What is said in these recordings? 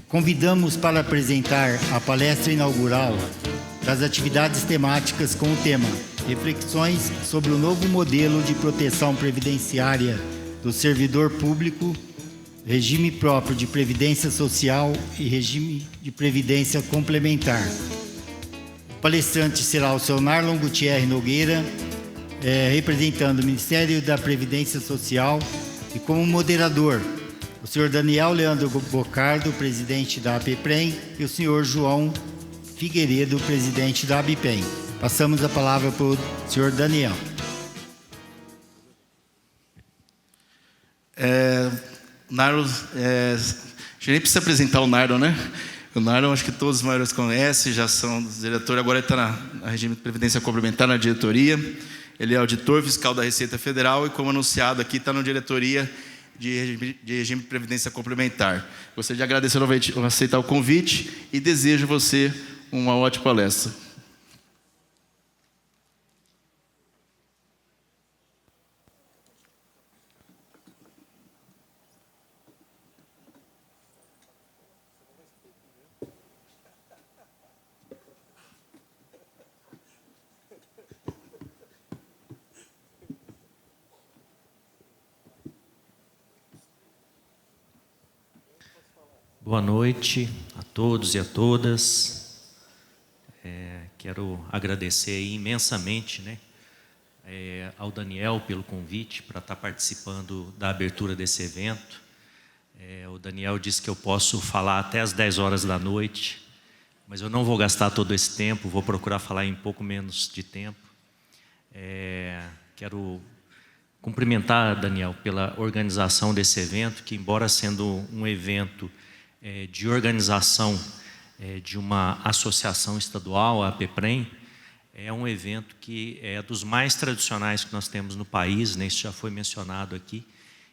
Convidamos para apresentar a palestra inaugural das atividades temáticas com o tema Reflexões sobre o novo modelo de proteção previdenciária do servidor público, regime próprio de previdência social e regime de previdência complementar. O palestrante será o senhor Narlon Gutierre Nogueira, representando o Ministério da Previdência Social, e como moderador, o senhor Daniel Leandro Bocardo, presidente da APPREM, e o senhor João Figueiredo, presidente da ABPEM. Passamos a palavra para o senhor Daniel. Narlon, a gente nem precisa apresentar o Narlon, né? O Narlon, acho que todos os maiores conhecem, já são diretor, agora ele está na regime de previdência complementar na diretoria. Ele é auditor fiscal da Receita Federal e, como anunciado aqui, está na diretoria de regime de previdência complementar. Gostaria de agradecer novamente por aceitar o convite e desejo a você uma ótima palestra. Boa noite a todos e a todas. Quero agradecer imensamente, ao Daniel pelo convite para estar participando da abertura desse evento. O Daniel disse que eu posso falar até às 10 horas da noite, mas eu não vou gastar todo esse tempo, vou procurar falar em pouco menos de tempo. Quero cumprimentar, Daniel, pela organização desse evento, que, embora sendo um evento de organização de uma associação estadual, a APPREM, é um evento que é dos mais tradicionais que nós temos no país, isso já foi mencionado aqui,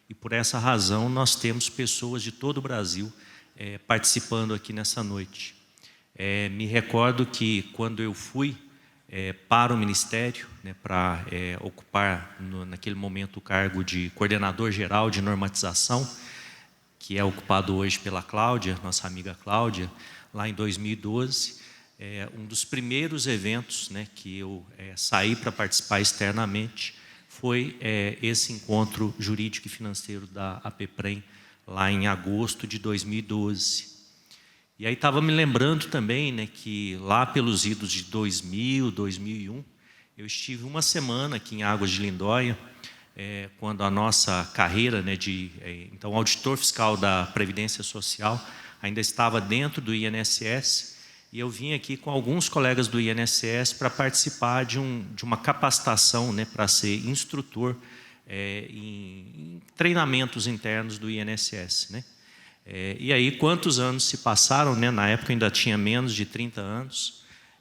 e por essa razão nós temos pessoas de todo o Brasil participando aqui nessa noite. Me recordo que quando eu fui para o Ministério, para ocupar naquele momento o cargo de coordenador geral de normatização, que é ocupado hoje pela Cláudia, nossa amiga Cláudia, lá em 2012, um dos primeiros eventos que eu saí para participar externamente foi esse encontro jurídico e financeiro da APPREM, lá em agosto de 2012. E aí estava me lembrando também que lá pelos idos de 2000, 2001, eu estive uma semana aqui em Águas de Lindóia, quando a nossa carreira então, auditor fiscal da Previdência Social ainda estava dentro do INSS, e eu vim aqui com alguns colegas do INSS para participar de uma capacitação para ser instrutor em treinamentos internos do INSS. E aí, quantos anos se passaram? Na época eu ainda tinha menos de 30 anos,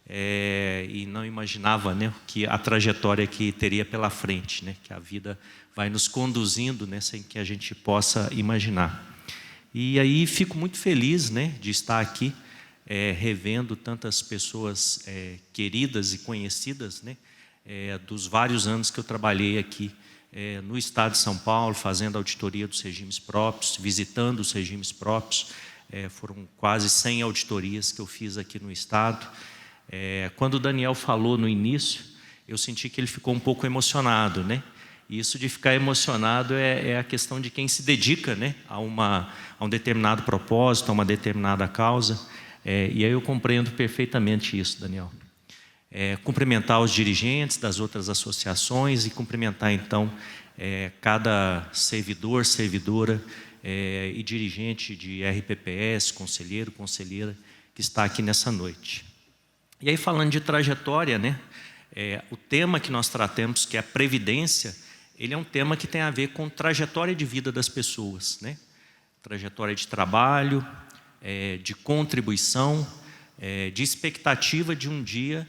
e não imaginava que a trajetória que teria pela frente, que a vida vai nos conduzindo sem que a gente possa imaginar. E aí fico muito feliz de estar aqui revendo tantas pessoas queridas e conhecidas dos vários anos que eu trabalhei aqui no Estado de São Paulo, fazendo auditoria dos regimes próprios, visitando os regimes próprios. Foram quase 100 auditorias que eu fiz aqui no Estado. Quando o Daniel falou no início, eu senti que ele ficou um pouco emocionado, E isso de ficar emocionado é a questão de quem se dedica, a um determinado propósito, a uma determinada causa. E aí eu compreendo perfeitamente isso, Daniel. Cumprimentar os dirigentes das outras associações e cumprimentar, então, cada servidor, servidora e dirigente de RPPS, conselheiro, conselheira, que está aqui nessa noite. E aí, falando de trajetória, o tema que nós tratamos, que é a Previdência, ele é um tema que tem a ver com trajetória de vida das pessoas, trajetória de trabalho, de contribuição, de expectativa de um dia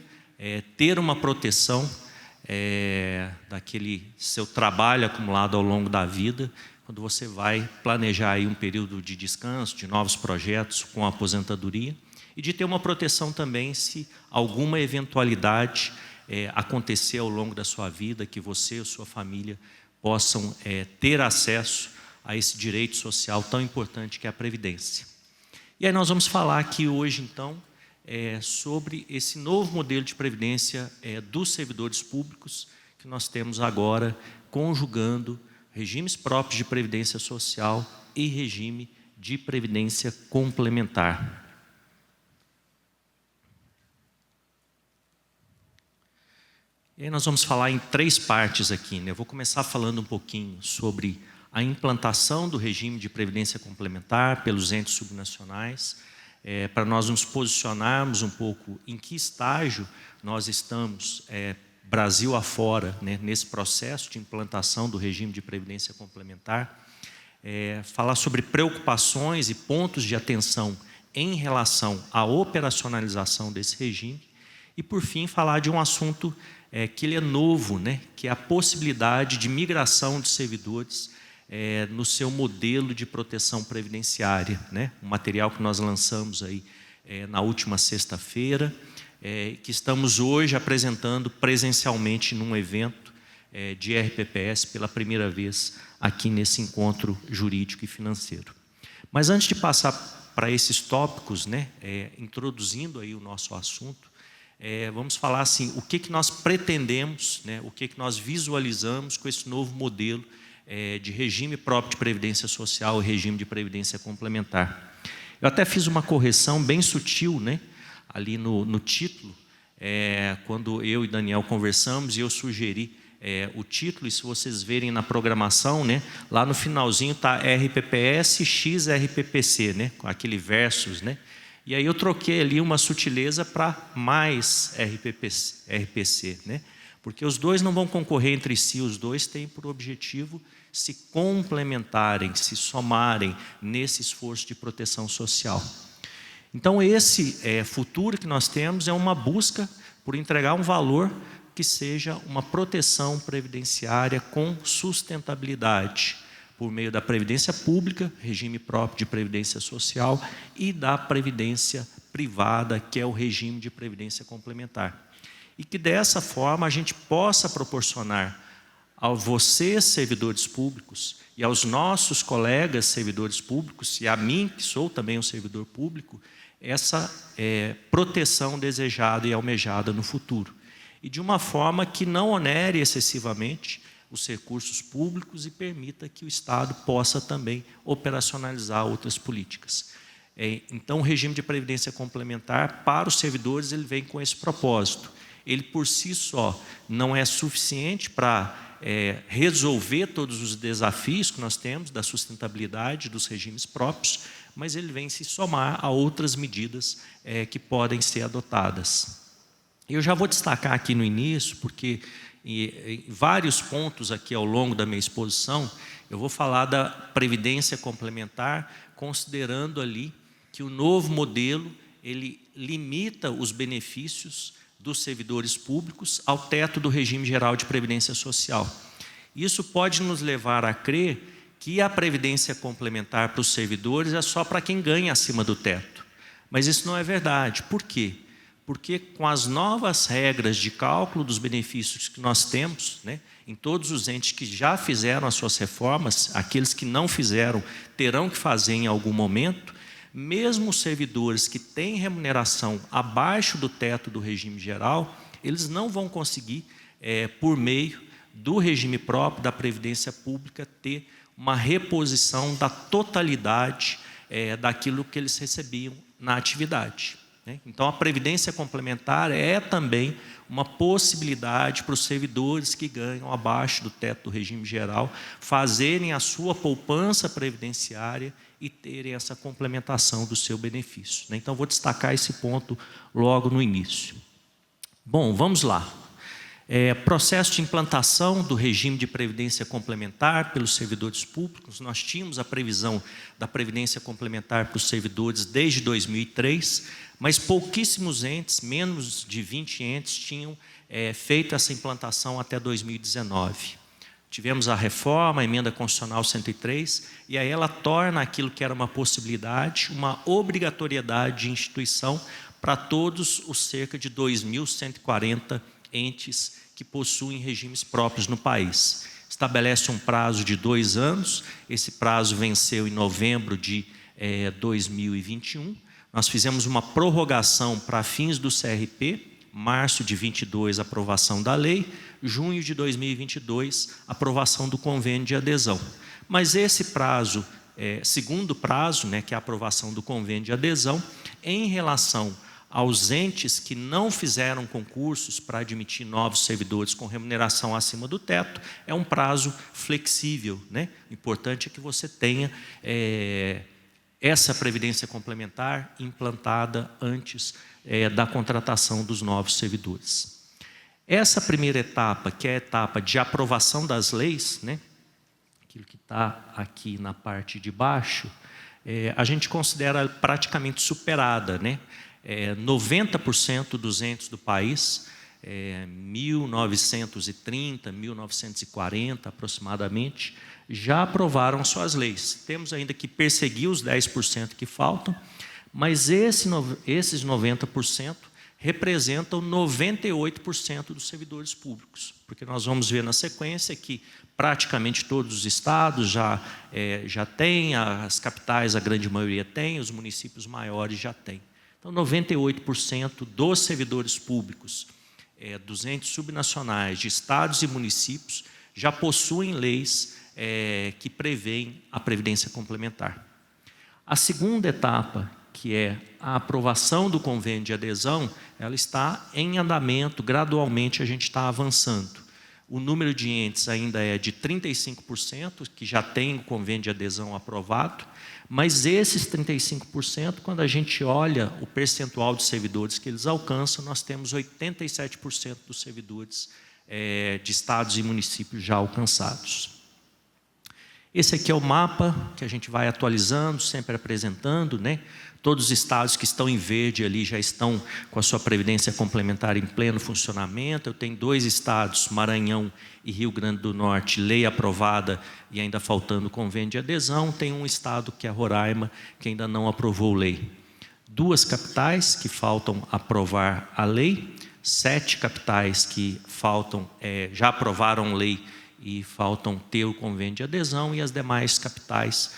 ter uma proteção daquele seu trabalho acumulado ao longo da vida, quando você vai planejar aí um período de descanso, de novos projetos com a aposentadoria, e de ter uma proteção também se alguma eventualidade acontecer ao longo da sua vida, que você ou sua família possam ter acesso a esse direito social tão importante que é a Previdência. E aí nós vamos falar aqui hoje, então, sobre esse novo modelo de previdência dos servidores públicos que nós temos agora, conjugando regimes próprios de previdência social e regime de previdência complementar. E aí nós vamos falar em 3 partes aqui, né? Eu vou começar falando um pouquinho sobre a implantação do regime de previdência complementar pelos entes subnacionais, para nós nos posicionarmos um pouco em que estágio nós estamos, Brasil afora, né, nesse processo de implantação do regime de previdência complementar, falar sobre preocupações e pontos de atenção em relação à operacionalização desse regime e, por fim, falar de um assunto que ele é novo, né, que é a possibilidade de migração de servidores no seu modelo de proteção previdenciária, né? Um material que nós lançamos aí na última sexta-feira, que estamos hoje apresentando presencialmente num evento de RPPS pela primeira vez aqui nesse encontro jurídico e financeiro. Mas antes de passar para esses tópicos, né, introduzindo aí o nosso assunto, vamos falar assim, o que nós pretendemos, né, o que nós visualizamos com esse novo modelo de regime próprio de previdência social e regime de previdência complementar. Eu até fiz uma correção bem sutil, né, ali no título, quando eu e Daniel conversamos e eu sugeri o título, e se vocês verem na programação, né, lá no finalzinho está RPPS x RPPC, né, com aquele versus, né, e aí eu troquei ali uma sutileza para mais RPC, né, porque os dois não vão concorrer entre si, os dois têm por objetivo se complementarem, se somarem nesse esforço de proteção social. Então, esse futuro que nós temos é uma busca por entregar um valor que seja uma proteção previdenciária com sustentabilidade, por meio da previdência pública, regime próprio de previdência social, e da previdência privada, que é o regime de previdência complementar. E que dessa forma a gente possa proporcionar a vocês, servidores públicos, e aos nossos colegas servidores públicos, e a mim, que sou também um servidor público, essa proteção desejada e almejada no futuro. E de uma forma que não onere excessivamente os recursos públicos e permita que o Estado possa também operacionalizar outras políticas. Então, o regime de previdência complementar para os servidores ele vem com esse propósito. Ele, por si só, não é suficiente para resolver todos os desafios que nós temos da sustentabilidade dos regimes próprios, mas ele vem se somar a outras medidas que podem ser adotadas. Eu já vou destacar aqui no início, porque em vários pontos aqui ao longo da minha exposição, eu vou falar da previdência complementar, considerando ali que o novo modelo ele limita os benefícios dos servidores públicos ao teto do regime geral de previdência social. Isso pode nos levar a crer que a previdência complementar para os servidores é só para quem ganha acima do teto. Mas isso não é verdade. Por quê? Porque com as novas regras de cálculo dos benefícios que nós temos, né, em todos os entes que já fizeram as suas reformas, aqueles que não fizeram terão que fazer em algum momento, mesmo os servidores que têm remuneração abaixo do teto do regime geral, eles não vão conseguir, por meio do regime próprio da Previdência Pública, ter uma reposição da totalidade daquilo que eles recebiam na atividade. Então, a Previdência Complementar é também uma possibilidade para os servidores que ganham abaixo do teto do regime geral fazerem a sua poupança previdenciária e terem essa complementação do seu benefício. Então, vou destacar esse ponto logo no início. Bom, vamos lá. Processo de implantação do regime de previdência complementar pelos servidores públicos. Nós tínhamos a previsão da previdência complementar para os servidores desde 2003, mas pouquíssimos entes, menos de 20 entes, tinham feito essa implantação até 2019. Tivemos a reforma, a emenda constitucional 103, e aí ela torna aquilo que era uma possibilidade, uma obrigatoriedade de instituição para todos os cerca de 2.140 entes que possuem regimes próprios no país. Estabelece um prazo de 2 anos, esse prazo venceu em novembro de 2021. Nós fizemos uma prorrogação para fins do CRP, março de 22, aprovação da lei, junho de 2022, aprovação do convênio de adesão. Mas esse prazo, segundo prazo, né, que é a aprovação do convênio de adesão, em relação aos entes que não fizeram concursos para admitir novos servidores com remuneração acima do teto, é um prazo flexível, né? O importante é que você tenha essa previdência complementar implantada antes da contratação dos novos servidores. Essa primeira etapa, que é a etapa de aprovação das leis, né? Aquilo que está aqui na parte de baixo, a gente considera praticamente superada, né? 90% dos entes do país, 1930, 1940 aproximadamente, já aprovaram suas leis. Temos ainda que perseguir os 10% que faltam, mas esses 90% representam 98% dos servidores públicos, porque nós vamos ver na sequência que praticamente todos os estados já têm, as capitais, a grande maioria tem, os municípios maiores já têm. Então, 98% dos servidores públicos dos entes subnacionais, de estados e municípios, já possuem leis que prevêem a previdência complementar. A segunda etapa, que é a aprovação do convênio de adesão, ela está em andamento, gradualmente a gente está avançando. O número de entes ainda é de 35%, que já tem o convênio de adesão aprovado, mas esses 35%, quando a gente olha o percentual de servidores que eles alcançam, nós temos 87% dos servidores de estados e municípios já alcançados. Esse aqui é o mapa que a gente vai atualizando, sempre apresentando, né? Todos os estados que estão em verde ali já estão com a sua previdência complementar em pleno funcionamento. Eu tenho 2 estados, Maranhão e Rio Grande do Norte, lei aprovada e ainda faltando convênio de adesão. Tem um estado, que é Roraima, que ainda não aprovou lei. 2 capitais que faltam aprovar a lei, 7 capitais que faltam, já aprovaram lei e faltam ter o convênio de adesão, e as demais capitais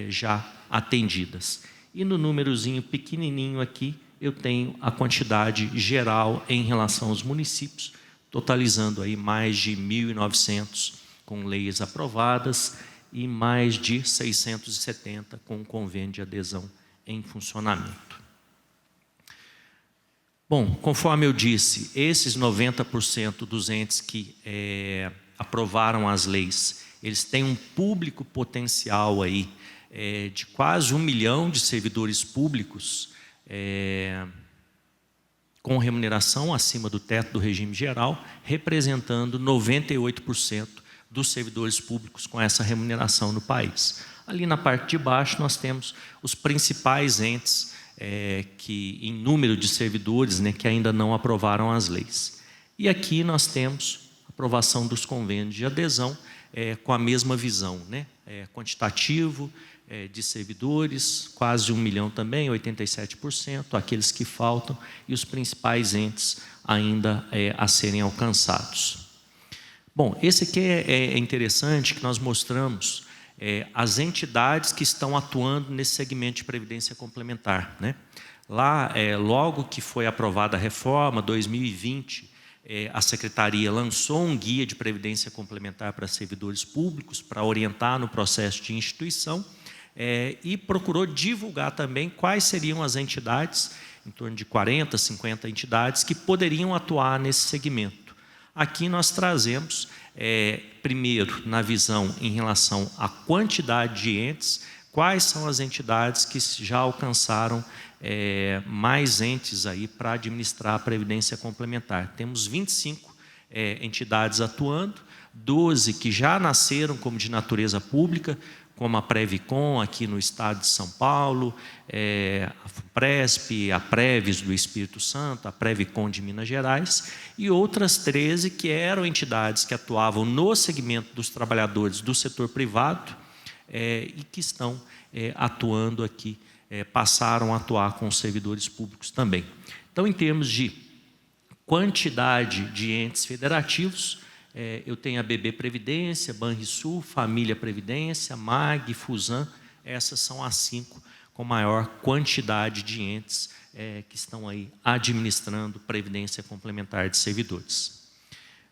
já atendidas. E no númerozinho pequenininho aqui, eu tenho a quantidade geral em relação aos municípios, totalizando aí mais de 1.900 com leis aprovadas e mais de 670 com convênio de adesão em funcionamento. Bom, conforme eu disse, esses 90% dos entes que aprovaram as leis, eles têm um público potencial aí de quase 1 milhão de servidores públicos com remuneração acima do teto do regime geral, representando 98% dos servidores públicos com essa remuneração no país. Ali na parte de baixo nós temos os principais entes que, em número de servidores, né, que ainda não aprovaram as leis. E aqui nós temos a aprovação dos convênios de adesão com a mesma visão, né? Quantitativo de servidores, quase 1 milhão também, 87%, aqueles que faltam, e os principais entes ainda a serem alcançados. Bom, esse aqui é interessante, que nós mostramos as entidades que estão atuando nesse segmento de previdência complementar, né? Lá, logo que foi aprovada a reforma, 2020, a Secretaria lançou um guia de previdência complementar para servidores públicos, para orientar no processo de instituição, e procurou divulgar também quais seriam as entidades, em torno de 40, 50 entidades, que poderiam atuar nesse segmento. Aqui nós trazemos, primeiro, na visão em relação à quantidade de entes, quais são as entidades que já alcançaram mais entes aí para administrar a previdência complementar. Temos 25 entidades atuando, 12 que já nasceram como de natureza pública, como a Previcom aqui no estado de São Paulo, a FUPRESP, a Preves do Espírito Santo, a Previcom de Minas Gerais, e outras 13 que eram entidades que atuavam no segmento dos trabalhadores do setor privado e que estão atuando aqui, passaram a atuar com os servidores públicos também. Então, em termos de quantidade de entes federativos, eu tenho a BB Previdência, Banrisul, Família Previdência, MAG, Fusan. Essas são as 5 com maior quantidade de entes que estão aí administrando previdência complementar de servidores.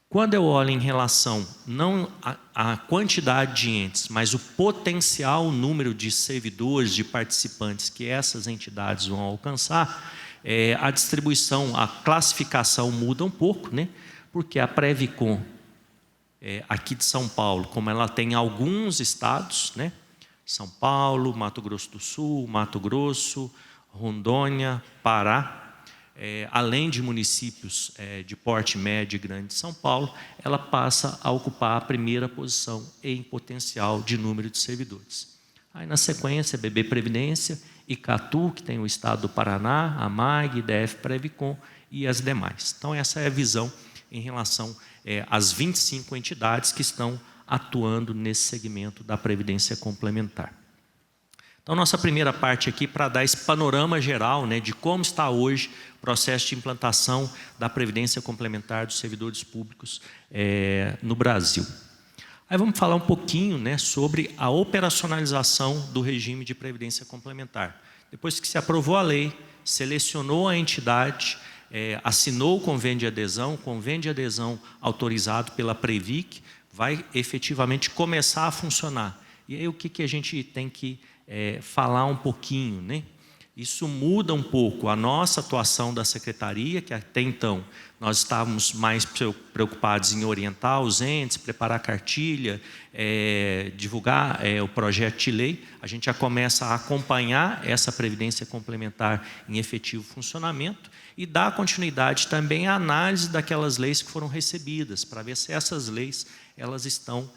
Quando eu olho em relação não à quantidade de entes, mas o potencial número de servidores, de participantes que essas entidades vão alcançar, a distribuição, a classificação muda um pouco, né? Porque a Previcon, aqui de São Paulo, como ela tem alguns estados, né? São Paulo, Mato Grosso do Sul, Mato Grosso, Rondônia, Pará, além de municípios de porte médio e grande de São Paulo, ela passa a ocupar a primeira posição em potencial de número de servidores. Aí, na sequência, BB Previdência, Icatu, que tem o estado do Paraná, a MAG, DF Previcon e as demais. Então, essa é a visão em relação às 25 entidades que estão atuando nesse segmento da Previdência Complementar. Então, nossa primeira parte aqui para dar esse panorama geral, né, de como está hoje o processo de implantação da Previdência Complementar dos servidores públicos no Brasil. Aí vamos falar um pouquinho, né, sobre a operacionalização do regime de Previdência Complementar. Depois que se aprovou a lei, selecionou a entidade, assinou o convênio de adesão autorizado pela Previc, vai efetivamente começar a funcionar. E aí o que a gente tem que falar um pouquinho, né? Isso muda um pouco a nossa atuação da Secretaria, que até então nós estávamos mais preocupados em orientar os entes, preparar cartilha, divulgar o projeto de lei. A gente já começa a acompanhar essa Previdência Complementar em efetivo funcionamento e dar continuidade também à análise daquelas leis que foram recebidas, para ver se essas leis elas estão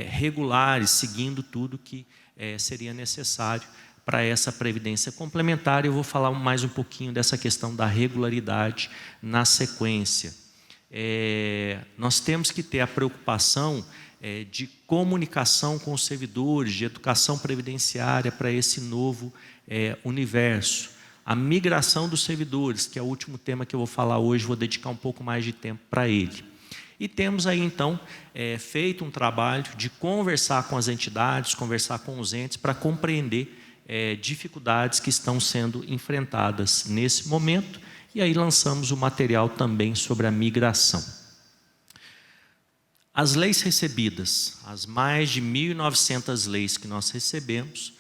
regulares, seguindo tudo que seria necessário para essa previdência complementar. Eu vou falar mais um pouquinho dessa questão da regularidade na sequência. Nós temos que ter a preocupação de comunicação com os servidores, de educação previdenciária para esse novo universo. A migração dos servidores, que é o último tema que eu vou falar hoje, vou dedicar um pouco mais de tempo para ele. E temos aí, então, feito um trabalho de conversar com as entidades, conversar com os entes, para compreender dificuldades que estão sendo enfrentadas nesse momento. E aí lançamos o material também sobre a migração. As leis recebidas, as mais de 1.900 leis que nós recebemos,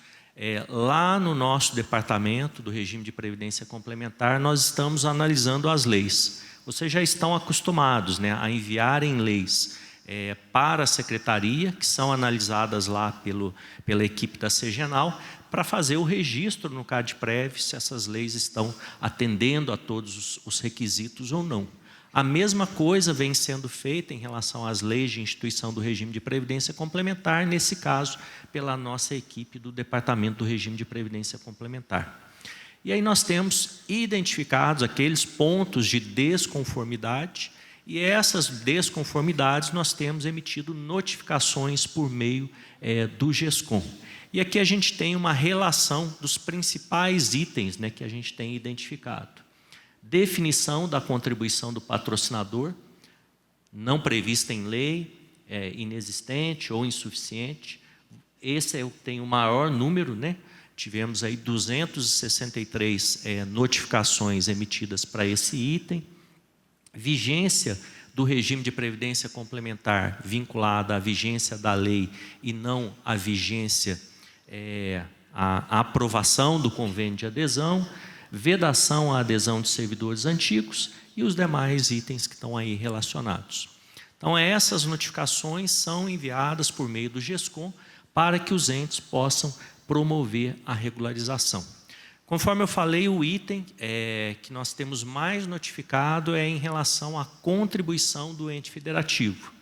lá no nosso departamento do regime de previdência complementar, nós estamos analisando as leis. Vocês já estão acostumados, né, a enviarem leis para a secretaria, que são analisadas lá pela equipe da Segenal, para fazer o registro no CadPrev, se essas leis estão atendendo a todos os requisitos ou não. A mesma coisa vem sendo feita em relação às leis de instituição do regime de previdência complementar, nesse caso, pela nossa equipe do Departamento do Regime de Previdência Complementar. E aí nós temos identificados aqueles pontos de desconformidade, e essas desconformidades nós temos emitido notificações por meio do GESCOM. E aqui a gente tem uma relação dos principais itens, né, que a gente tem identificado. Definição da contribuição do patrocinador, não prevista em lei, inexistente ou insuficiente. Esse é o que tem o maior número, né? Tivemos aí 263 notificações emitidas para esse item. Vigência do regime de previdência complementar vinculada à vigência da lei e não à vigência, à aprovação do convênio de adesão, vedação à adesão de servidores antigos e os demais itens que estão aí relacionados. Então, essas notificações são enviadas por meio do GESCOM para que os entes possam promover a regularização. Conforme eu falei, o item que nós temos mais notificado é em relação à contribuição do ente federativo.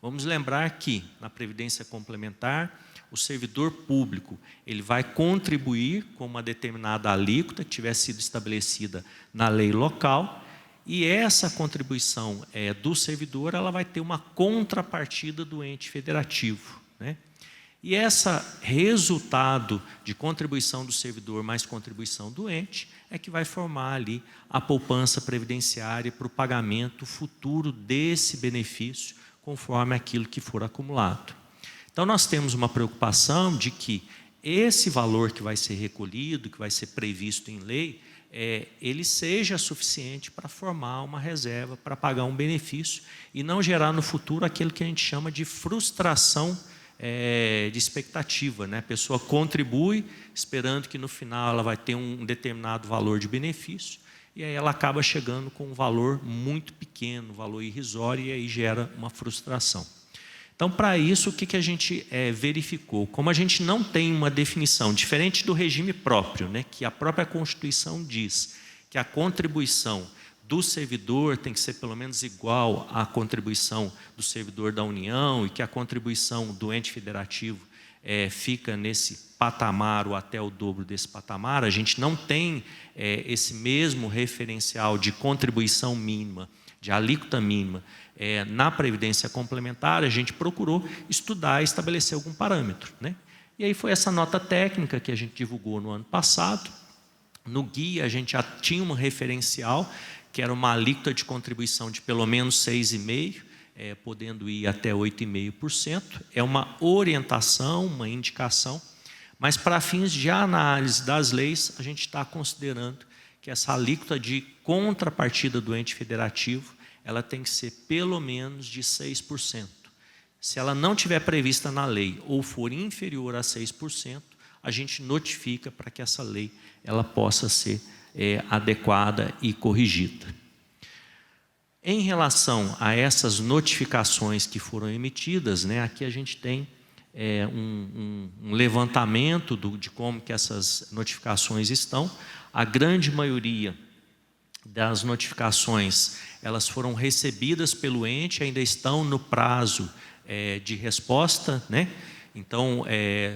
Vamos lembrar que, na Previdência Complementar, o servidor público ele vai contribuir com uma determinada alíquota que tiver sido estabelecida na lei local, e essa contribuição do servidor ela vai ter uma contrapartida do ente federativo, né? E esse resultado de contribuição do servidor mais contribuição do ente é que vai formar ali a poupança previdenciária para o pagamento futuro desse benefício, conforme aquilo que for acumulado. Então, nós temos uma preocupação de que esse valor que vai ser recolhido, que vai ser previsto em lei, ele seja suficiente para formar uma reserva, para pagar um benefício e não gerar no futuro aquilo que a gente chama de frustração de expectativa, né? A pessoa contribui esperando que no final ela vai ter um determinado valor de benefício e aí ela acaba chegando com um valor muito pequeno, um valor irrisório, e aí gera uma frustração. Então, para isso, o que a gente verificou? Como a gente não tem uma definição, diferente do regime próprio, né, que a própria Constituição diz que a contribuição do servidor tem que ser pelo menos igual à contribuição do servidor da União e que a contribuição do ente federativo fica nesse patamar ou até o dobro desse patamar, a gente não tem esse mesmo referencial de contribuição mínima, de alíquota mínima, na Previdência Complementar. A gente procurou estudar e estabelecer algum parâmetro, né? E aí foi essa nota técnica que a gente divulgou no ano passado. No guia a gente já tinha um referencial, que era uma alíquota de contribuição de pelo menos 6,5%, podendo ir até 8,5%. É uma orientação, uma indicação, mas para fins de análise das leis, a gente está considerando que essa alíquota de contrapartida do ente federativo, ela tem que ser pelo menos de 6%. Se ela não estiver prevista na lei ou for inferior a 6%, a gente notifica para que essa lei ela possa ser adequada e corrigida. Em relação a essas notificações que foram emitidas, né, aqui a gente tem um levantamento de como que essas notificações estão. A grande maioria das notificações, elas foram recebidas pelo ente, ainda estão no prazo de resposta, né? Então,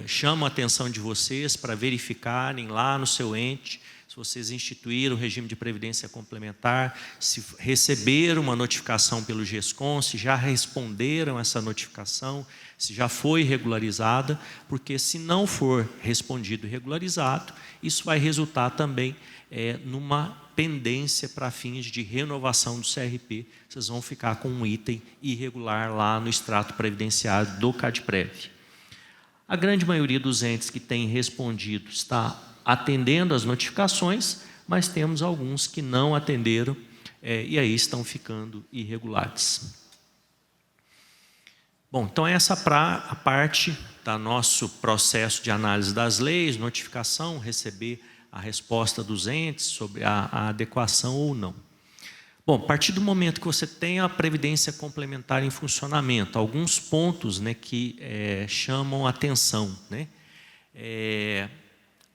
chamo a atenção de vocês para verificarem lá no seu ente, se vocês instituíram o regime de previdência complementar, se receberam uma notificação pelo GESCOM, se já responderam essa notificação, se já foi regularizada, porque se não for respondido e regularizado, isso vai resultar também numa pendência para fins de renovação do CRP. Vocês vão ficar com um item irregular lá no extrato previdenciário do CADPREV. A grande maioria dos entes que têm respondido está atendendo às notificações, mas temos alguns que não atenderam e aí estão ficando irregulares. Bom, então essa a parte do nosso processo de análise das leis, notificação, receber a resposta dos entes sobre a adequação ou não. Bom, a partir do momento que você tem a previdência complementar em funcionamento, alguns pontos, né, que chamam a atenção, né?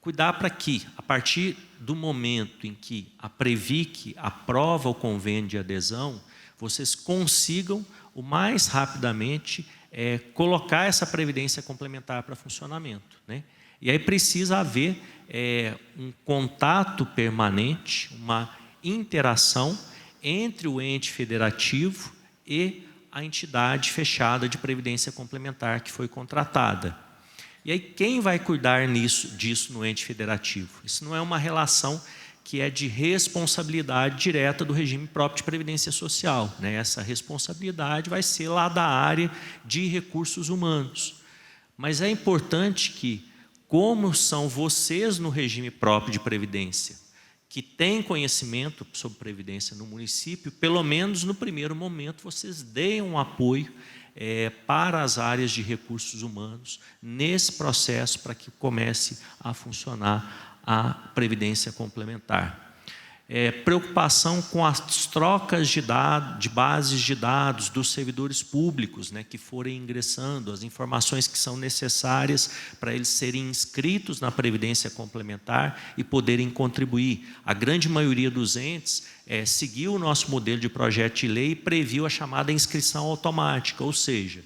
Cuidar para que, a partir do momento em que a Previc aprova o convênio de adesão, vocês consigam, o mais rapidamente, colocar essa previdência complementar para funcionamento, né? E aí precisa haver um contato permanente, uma interação entre o ente federativo e a entidade fechada de previdência complementar que foi contratada. E aí quem vai cuidar disso no ente federativo? Isso não é uma relação que é de responsabilidade direta do regime próprio de previdência social, né? Essa responsabilidade vai ser lá da área de recursos humanos. Mas é importante que, como são vocês no regime próprio de previdência, que têm conhecimento sobre previdência no município, pelo menos no primeiro momento vocês deem um apoio para as áreas de recursos humanos nesse processo para que comece a funcionar a previdência complementar. Preocupação com as trocas de bases de dados dos servidores públicos, né, que forem ingressando, as informações que são necessárias para eles serem inscritos na Previdência Complementar e poderem contribuir. A grande maioria dos entes seguiu o nosso modelo de projeto de lei e previu a chamada inscrição automática, ou seja,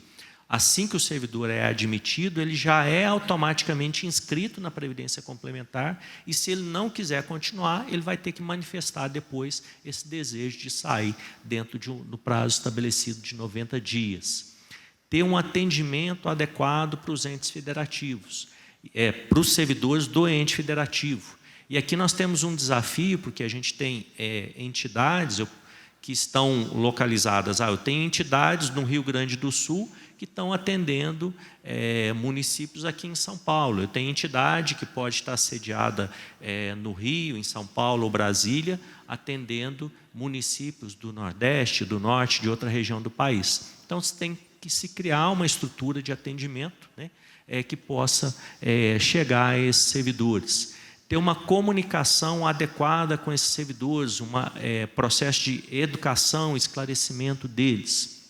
assim que o servidor é admitido, ele já é automaticamente inscrito na Previdência Complementar e se ele não quiser continuar, ele vai ter que manifestar depois esse desejo de sair dentro do prazo estabelecido de 90 dias. Ter um atendimento adequado para os entes federativos, para os servidores do ente federativo. E aqui nós temos um desafio, porque a gente tem entidades que estão localizadas. Eu tenho entidades no Rio Grande do Sul que estão atendendo municípios aqui em São Paulo. Eu tenho entidade que pode estar sediada no Rio, em São Paulo ou Brasília, atendendo municípios do Nordeste, do Norte, de outra região do país. Então, você tem que se criar uma estrutura de atendimento, né, que possa chegar a esses servidores. Ter uma comunicação adequada com esses servidores, um processo de educação, esclarecimento deles.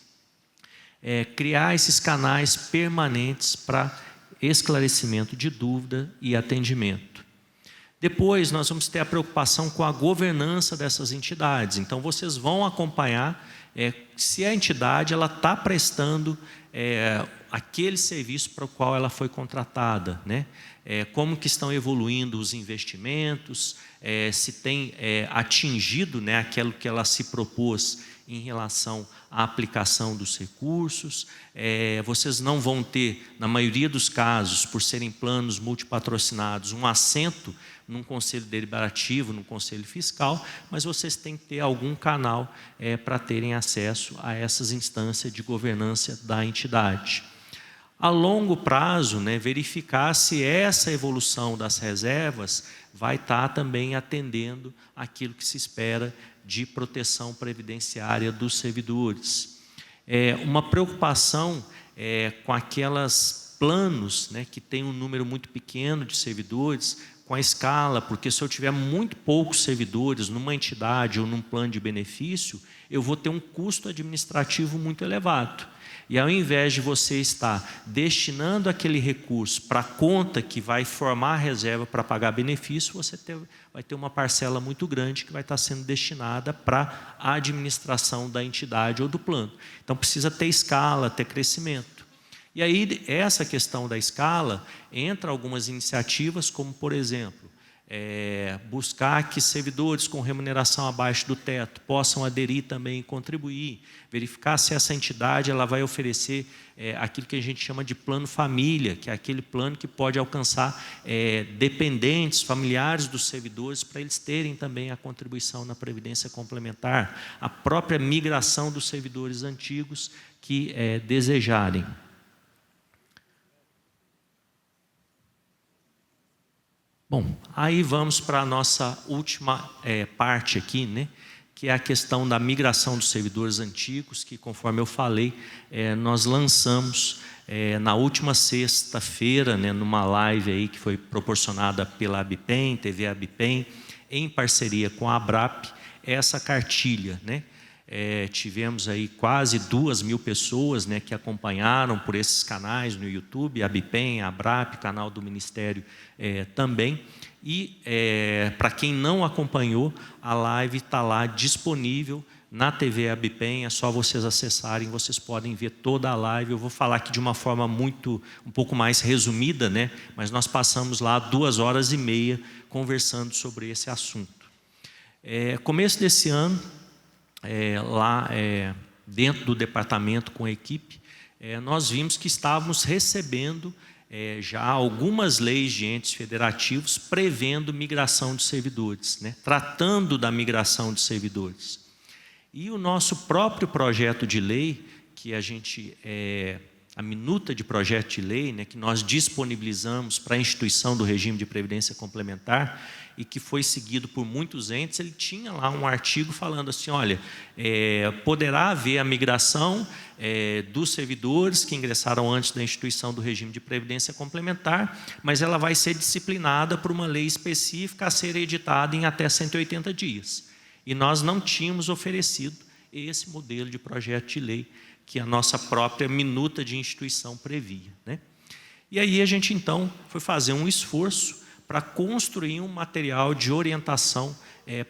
Criar esses canais permanentes para esclarecimento de dúvida e atendimento. Depois, nós vamos ter a preocupação com a governança dessas entidades. Então, vocês vão acompanhar se a entidade está prestando aquele serviço para o qual ela foi contratada, né? Como que estão evoluindo os investimentos, se tem atingido, né, aquilo que ela se propôs em relação à aplicação dos recursos. Vocês não vão ter, na maioria dos casos, por serem planos multipatrocinados, um assento num conselho deliberativo, num conselho fiscal, mas vocês têm que ter algum canal para terem acesso a essas instâncias de governança da entidade. A longo prazo, né, verificar se essa evolução das reservas vai estar também atendendo aquilo que se espera de proteção previdenciária dos servidores. Uma preocupação com aquelas planos, né, que tem um número muito pequeno de servidores, com a escala, porque se eu tiver muito poucos servidores numa entidade ou num plano de benefício, eu vou ter um custo administrativo muito elevado. E ao invés de você estar destinando aquele recurso para a conta que vai formar a reserva para pagar benefício, você vai ter uma parcela muito grande que vai estar sendo destinada para a administração da entidade ou do plano. Então, precisa ter escala, ter crescimento. E aí, essa questão da escala, entra algumas iniciativas, como, por exemplo, buscar que servidores com remuneração abaixo do teto possam aderir também e contribuir, verificar se essa entidade ela vai oferecer aquilo que a gente chama de plano família, que é aquele plano que pode alcançar dependentes, familiares dos servidores, para eles terem também a contribuição na previdência complementar, a própria migração dos servidores antigos que desejarem. Bom, aí vamos para a nossa última parte aqui, né, que é a questão da migração dos servidores antigos, que, conforme eu falei, nós lançamos na última sexta-feira, né, numa live aí que foi proporcionada pela Abipem, TV Abipem, em parceria com a Abrap, essa cartilha, né? Tivemos aí quase 2.000 pessoas, né, que acompanharam por esses canais no YouTube, a Abipem, a Abrap, canal do Ministério também. E para quem não acompanhou, a live está lá disponível na TV Abipem, é só vocês acessarem, vocês podem ver toda a live. Eu vou falar aqui de uma forma um pouco mais resumida, né, mas nós passamos lá 2 horas e meia conversando sobre esse assunto. Começo desse ano, lá dentro do departamento com a equipe, nós vimos que estávamos recebendo já algumas leis de entes federativos prevendo migração de servidores, né, tratando da migração de servidores. E o nosso próprio projeto de lei, que a minuta de projeto de lei, né, que nós disponibilizamos para a instituição do regime de previdência complementar e que foi seguido por muitos entes, ele tinha lá um artigo falando assim, olha, poderá haver a migração dos servidores que ingressaram antes da instituição do regime de previdência complementar, mas ela vai ser disciplinada por uma lei específica a ser editada em até 180 dias. E nós não tínhamos oferecido esse modelo de projeto de lei que a nossa própria minuta de instituição previa, né? E aí a gente então foi fazer um esforço para construir um material de orientação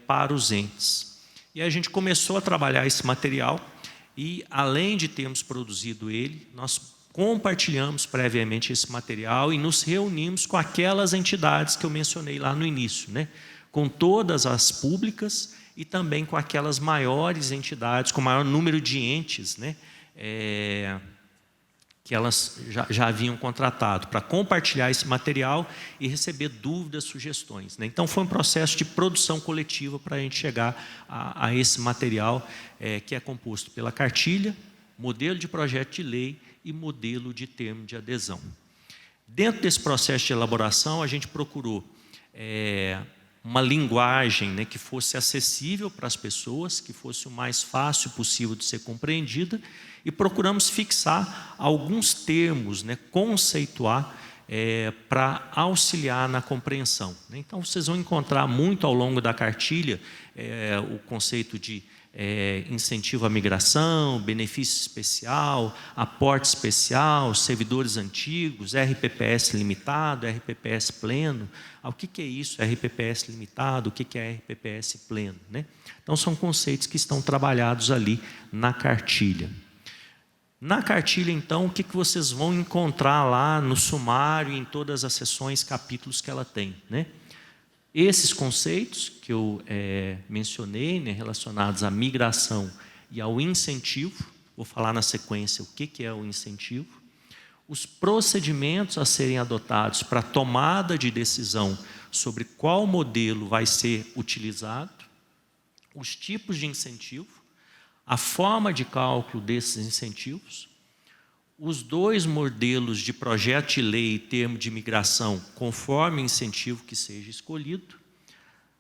para os entes. E a gente começou a trabalhar esse material e, além de termos produzido ele, nós compartilhamos previamente esse material e nos reunimos com aquelas entidades que eu mencionei lá no início, né? Com todas as públicas e também com aquelas maiores entidades, com maior número de entes, né? Que elas já haviam contratado, para compartilhar esse material e receber dúvidas, sugestões, né? Então, foi um processo de produção coletiva para a gente chegar a esse material que é composto pela cartilha, modelo de projeto de lei e modelo de termo de adesão. Dentro desse processo de elaboração, a gente procurou uma linguagem, né, que fosse acessível para as pessoas, que fosse o mais fácil possível de ser compreendida, e procuramos fixar alguns termos, né, conceituar, para auxiliar na compreensão. Então, vocês vão encontrar muito ao longo da cartilha o conceito de incentivo à migração, benefício especial, aporte especial, servidores antigos, RPPS limitado, RPPS pleno. O que é isso, RPPS limitado? O que é RPPS pleno? Né? Então, são conceitos que estão trabalhados ali na cartilha. Na cartilha, então, o que vocês vão encontrar lá no sumário, em todas as sessões, capítulos que ela tem, né? Esses conceitos que eu mencionei, né, relacionados à migração e ao incentivo, vou falar na sequência o que é o incentivo, os procedimentos a serem adotados para a tomada de decisão sobre qual modelo vai ser utilizado, os tipos de incentivo, a forma de cálculo desses incentivos, os 2 modelos de projeto de lei e termo de migração, conforme o incentivo que seja escolhido,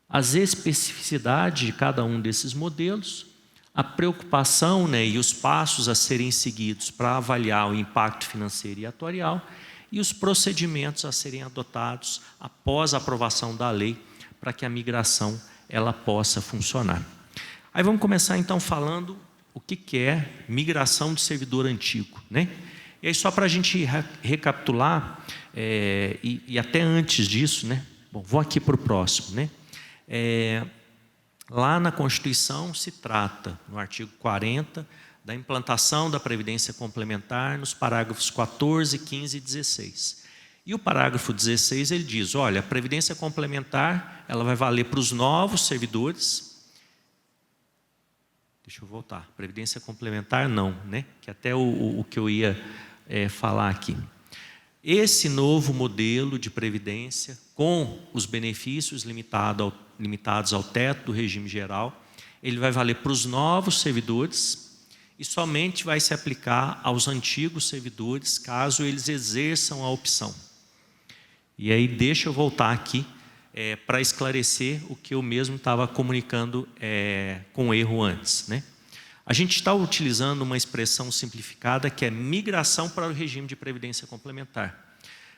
as especificidades de cada um desses modelos, a preocupação, né, e os passos a serem seguidos para avaliar o impacto financeiro e atuarial, e os procedimentos a serem adotados após a aprovação da lei para que a migração ela possa funcionar. Aí vamos começar então falando o que é migração de servidor antigo, né? E aí só para a gente recapitular, e até antes disso, né? Bom, vou aqui para o próximo, né? Lá na Constituição se trata, no artigo 40, da implantação da Previdência Complementar nos parágrafos 14, 15 e 16. E o parágrafo 16 ele diz, olha, a Previdência Complementar ela vai valer para os novos servidores. Deixa eu voltar. Previdência complementar não, né? Que até o que eu ia falar aqui. Esse novo modelo de previdência, com os benefícios limitados ao teto do regime geral, ele vai valer para os novos servidores e somente vai se aplicar aos antigos servidores, caso eles exerçam a opção. E aí deixa eu voltar aqui para esclarecer o que eu mesmo estava comunicando com erro antes, né? A gente está utilizando uma expressão simplificada que é migração para o regime de previdência complementar.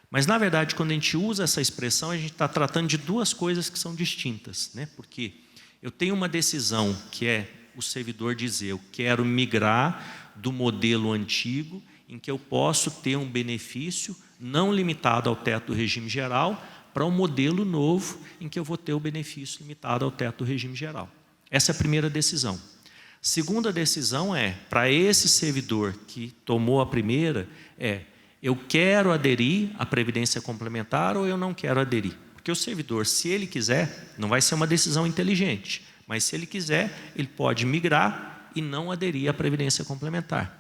Mas, na verdade, quando a gente usa essa expressão, a gente está tratando de 2 coisas que são distintas, né? Porque eu tenho uma decisão que é o servidor dizer, eu quero migrar do modelo antigo, em que eu posso ter um benefício não limitado ao teto do regime geral, para um modelo novo em que eu vou ter o benefício limitado ao teto do regime geral. Essa é a primeira decisão. Segunda decisão para esse servidor que tomou a primeira, eu quero aderir à Previdência Complementar ou eu não quero aderir. Porque o servidor, se ele quiser, não vai ser uma decisão inteligente, mas se ele quiser, ele pode migrar e não aderir à Previdência Complementar.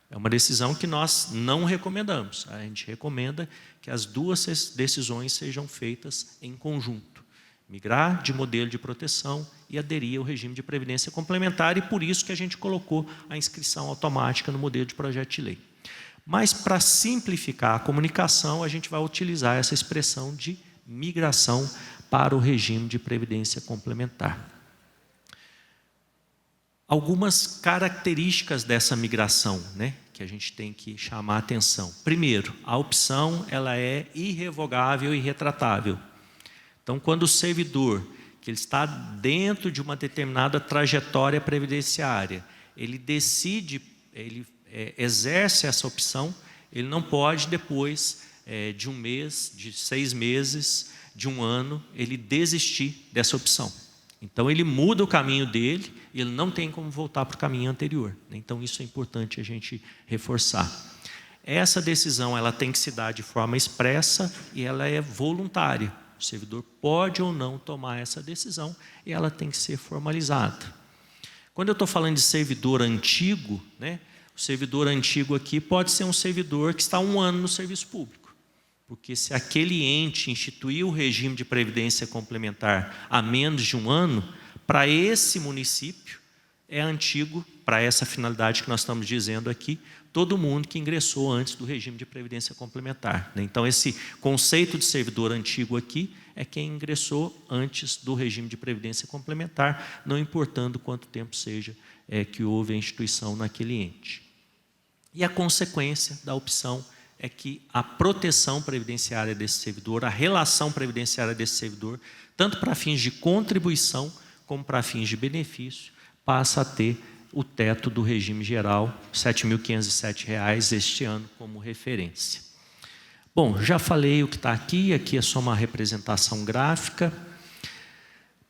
É uma decisão que nós não recomendamos. A gente recomenda que as 2 decisões sejam feitas em conjunto. Migrar de modelo de proteção e aderir ao regime de previdência complementar, e por isso que a gente colocou a inscrição automática no modelo de projeto de lei. Mas, para simplificar a comunicação, a gente vai utilizar essa expressão de migração para o regime de previdência complementar. Algumas características dessa migração, né, que a gente tem que chamar a atenção. Primeiro, a opção ela é irrevogável e retratável. Então, quando o servidor, que ele está dentro de uma determinada trajetória previdenciária, ele decide, ele exerce essa opção, ele não pode depois de 1 mês, de 6 meses, de 1 ano, ele desistir dessa opção. Então, ele muda o caminho dele e ele não tem como voltar para o caminho anterior. Então, isso é importante a gente reforçar. Essa decisão ela tem que se dar de forma expressa e ela é voluntária. O servidor pode ou não tomar essa decisão e ela tem que ser formalizada. Quando eu estou falando de servidor antigo, né, o servidor antigo aqui pode ser um servidor que está 1 ano no serviço público. Porque se aquele ente instituiu o regime de previdência complementar há menos de 1 ano, para esse município é antigo, para essa finalidade que nós estamos dizendo aqui, todo mundo que ingressou antes do regime de previdência complementar, né? Então, esse conceito de servidor antigo aqui é quem ingressou antes do regime de previdência complementar, não importando quanto tempo seja que houve a instituição naquele ente. E a consequência da opção é que a proteção previdenciária desse servidor, a relação previdenciária desse servidor, tanto para fins de contribuição como para fins de benefício, passa a ter o teto do regime geral, R$ 7.507 este ano, como referência. Bom, já falei o que está aqui é só uma representação gráfica,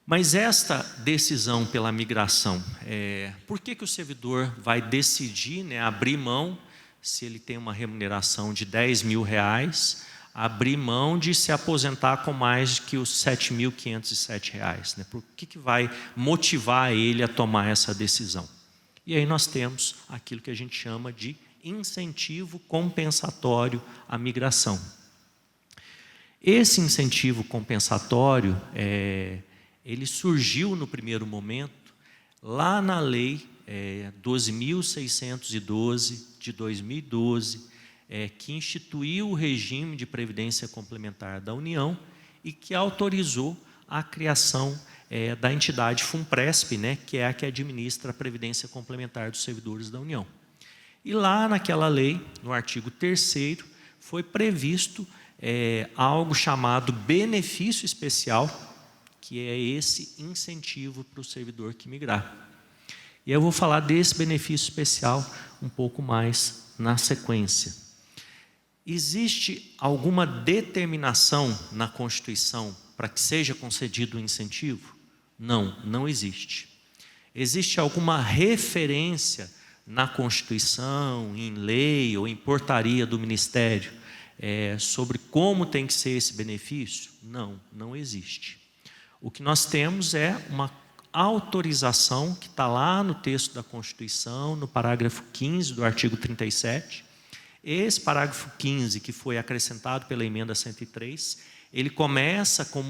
mas esta decisão pela migração, por que o servidor vai decidir, né, abrir mão, se ele tem uma remuneração de R$ 10.000, abrir mão de se aposentar com mais que os R$ 7.507, né? Por que vai motivar ele a tomar essa decisão? E aí nós temos aquilo que a gente chama de incentivo compensatório à migração. Esse incentivo compensatório, ele surgiu no primeiro momento lá na Lei 12.612 de 2012, que instituiu o regime de previdência complementar da União e que autorizou a criação da entidade FUNPRESP, né, que é a que administra a previdência complementar dos servidores da União. E lá naquela lei, no artigo 3º, foi previsto algo chamado benefício especial, que é esse incentivo para o servidor que migrar. E eu vou falar desse benefício especial um pouco mais na sequência. Existe alguma determinação na Constituição para que seja concedido o incentivo? Não, não existe. Existe alguma referência na Constituição, em lei ou em portaria do Ministério sobre como tem que ser esse benefício? Não, não existe. O que nós temos é uma autorização que está lá no texto da Constituição, no parágrafo 15 do artigo 37. Esse parágrafo 15, que foi acrescentado pela emenda 103, ele começa como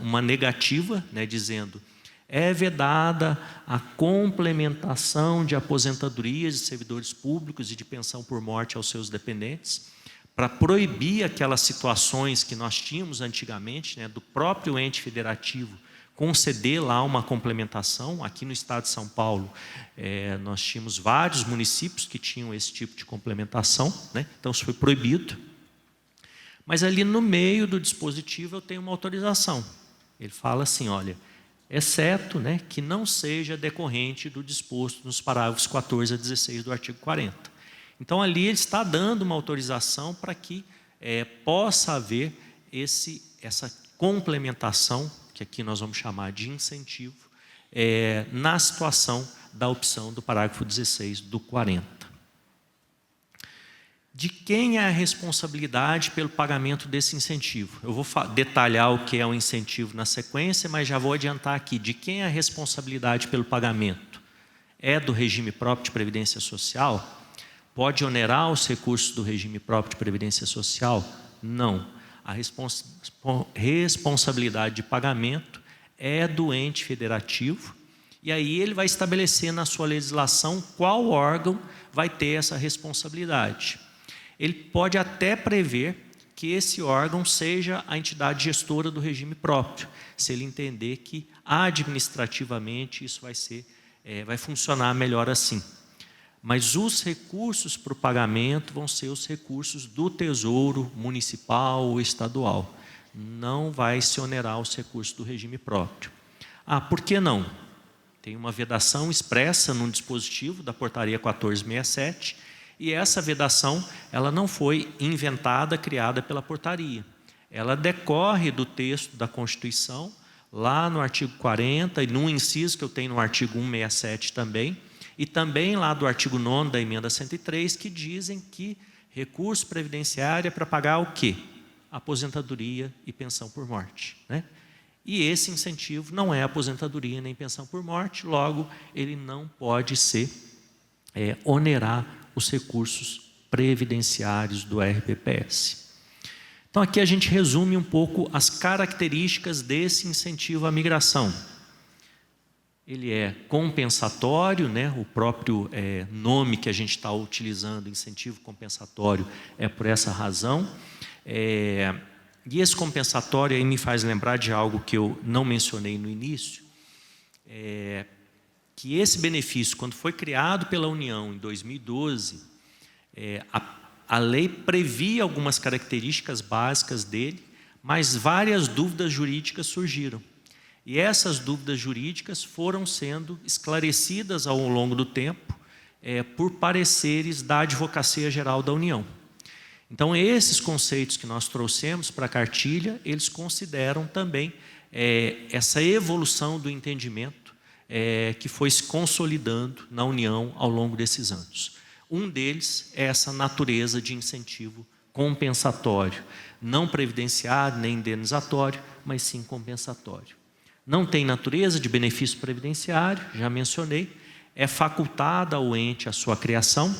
uma negativa, né, dizendo: é vedada a complementação de aposentadorias de servidores públicos e de pensão por morte aos seus dependentes, para proibir aquelas situações que nós tínhamos antigamente, né, do próprio ente federativo conceder lá uma complementação. Aqui no estado de São Paulo, nós tínhamos vários municípios que tinham esse tipo de complementação, né? Então isso foi proibido. Mas ali no meio do dispositivo eu tenho uma autorização. Ele fala assim, olha, exceto, né, que não seja decorrente do disposto nos parágrafos 14 a 16 do artigo 40. Então ali ele está dando uma autorização para que possa haver essa complementação, que aqui nós vamos chamar de incentivo, na situação da opção do parágrafo 16 do 40. De quem é a responsabilidade pelo pagamento desse incentivo? Eu vou detalhar o que é o incentivo na sequência, mas já vou adiantar aqui. De quem é a responsabilidade pelo pagamento? É do regime próprio de previdência social? Pode onerar os recursos do regime próprio de previdência social? Não. A responsabilidade de pagamento é do ente federativo, e aí ele vai estabelecer na sua legislação qual órgão vai ter essa responsabilidade. Ele pode até prever que esse órgão seja a entidade gestora do regime próprio, se ele entender que administrativamente isso vai funcionar melhor assim. Mas os recursos para o pagamento vão ser os recursos do Tesouro Municipal ou Estadual. Não vai se onerar os recursos do regime próprio. Por que não? Tem uma vedação expressa no dispositivo da portaria 1467, e essa vedação ela não foi inventada, criada pela portaria. Ela decorre do texto da Constituição, lá no artigo 40, e num inciso que eu tenho no artigo 167 também, e também lá do artigo 9º da emenda 103, que dizem que recurso previdenciário é para pagar o quê? Aposentadoria e pensão por morte, né? E esse incentivo não é aposentadoria nem pensão por morte, logo ele não pode onerar os recursos previdenciários do RPPS. Então aqui a gente resume um pouco as características desse incentivo à migração. ele é compensatório, né? O próprio nome que a gente está utilizando, incentivo compensatório, é por essa razão. E esse compensatório aí me faz lembrar de algo que eu não mencionei no início, que esse benefício, quando foi criado pela União em 2012, a lei previa algumas características básicas dele, mas várias dúvidas jurídicas surgiram. E essas dúvidas jurídicas foram sendo esclarecidas ao longo do tempo por pareceres da Advocacia Geral da União. Então, esses conceitos que nós trouxemos para a cartilha, eles consideram também essa evolução do entendimento que foi se consolidando na União ao longo desses anos. Um deles é essa natureza de incentivo compensatório, não previdenciário nem indenizatório, mas sim compensatório. Não tem natureza de benefício previdenciário, já mencionei, é facultada ao ente a sua criação,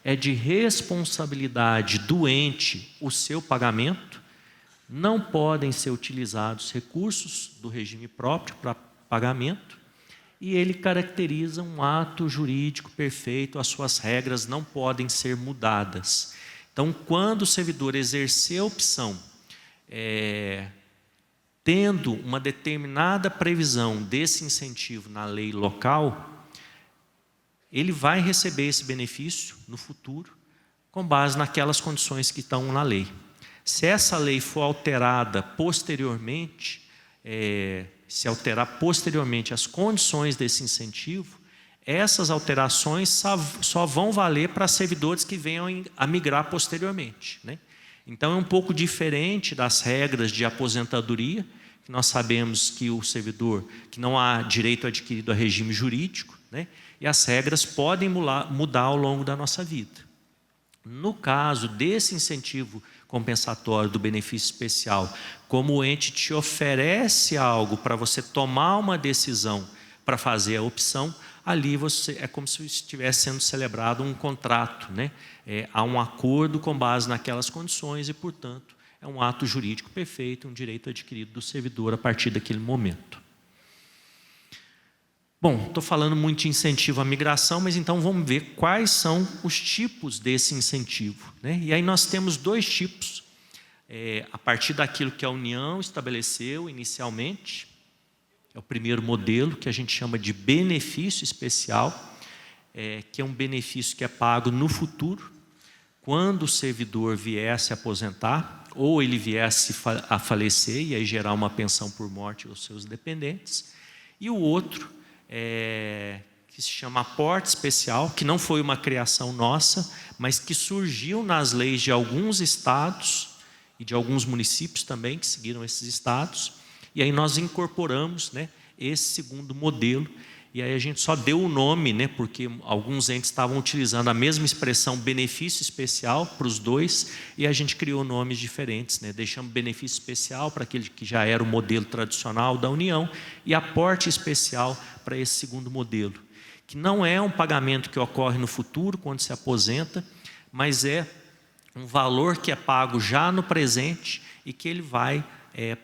é de responsabilidade do ente o seu pagamento, não podem ser utilizados recursos do regime próprio para pagamento, e ele caracteriza um ato jurídico perfeito, as suas regras não podem ser mudadas. Então, quando o servidor exercer a opção, tendo uma determinada previsão desse incentivo na lei local, ele vai receber esse benefício no futuro, com base naquelas condições que estão na lei. Se essa lei for alterada posteriormente, se alterar posteriormente as condições desse incentivo, essas alterações só vão valer para servidores que venham a migrar posteriormente, né? Então, é um pouco diferente das regras de aposentadoria, que nós sabemos que o servidor, que não há direito adquirido a regime jurídico, né? E as regras podem mudar ao longo da nossa vida. No caso desse incentivo compensatório do benefício especial, como o ente te oferece algo para você tomar uma decisão para fazer a opção, ali é como se estivesse sendo celebrado um contrato, né? Há um acordo com base naquelas condições e, portanto, é um ato jurídico perfeito, um direito adquirido do servidor a partir daquele momento. Bom, estou falando muito de incentivo à migração, mas então vamos ver quais são os tipos desse incentivo, né? E aí nós temos dois tipos, a partir daquilo que a União estabeleceu inicialmente. É o primeiro modelo, que a gente chama de benefício especial, que é um benefício que é pago no futuro, quando o servidor vier a se aposentar, ou ele vier a falecer, e aí gerar uma pensão por morte aos seus dependentes. E o outro, que se chama aporte especial, que não foi uma criação nossa, mas que surgiu nas leis de alguns estados, e de alguns municípios também, que seguiram esses estados. E aí nós incorporamos, né, esse segundo modelo, e aí a gente só deu o nome, né, porque alguns entes estavam utilizando a mesma expressão benefício especial para os dois, e a gente criou nomes diferentes, né? Deixamos benefício especial para aquele que já era o modelo tradicional da União, e aporte especial para esse segundo modelo, que não é um pagamento que ocorre no futuro, quando se aposenta, mas é um valor que é pago já no presente e que ele vai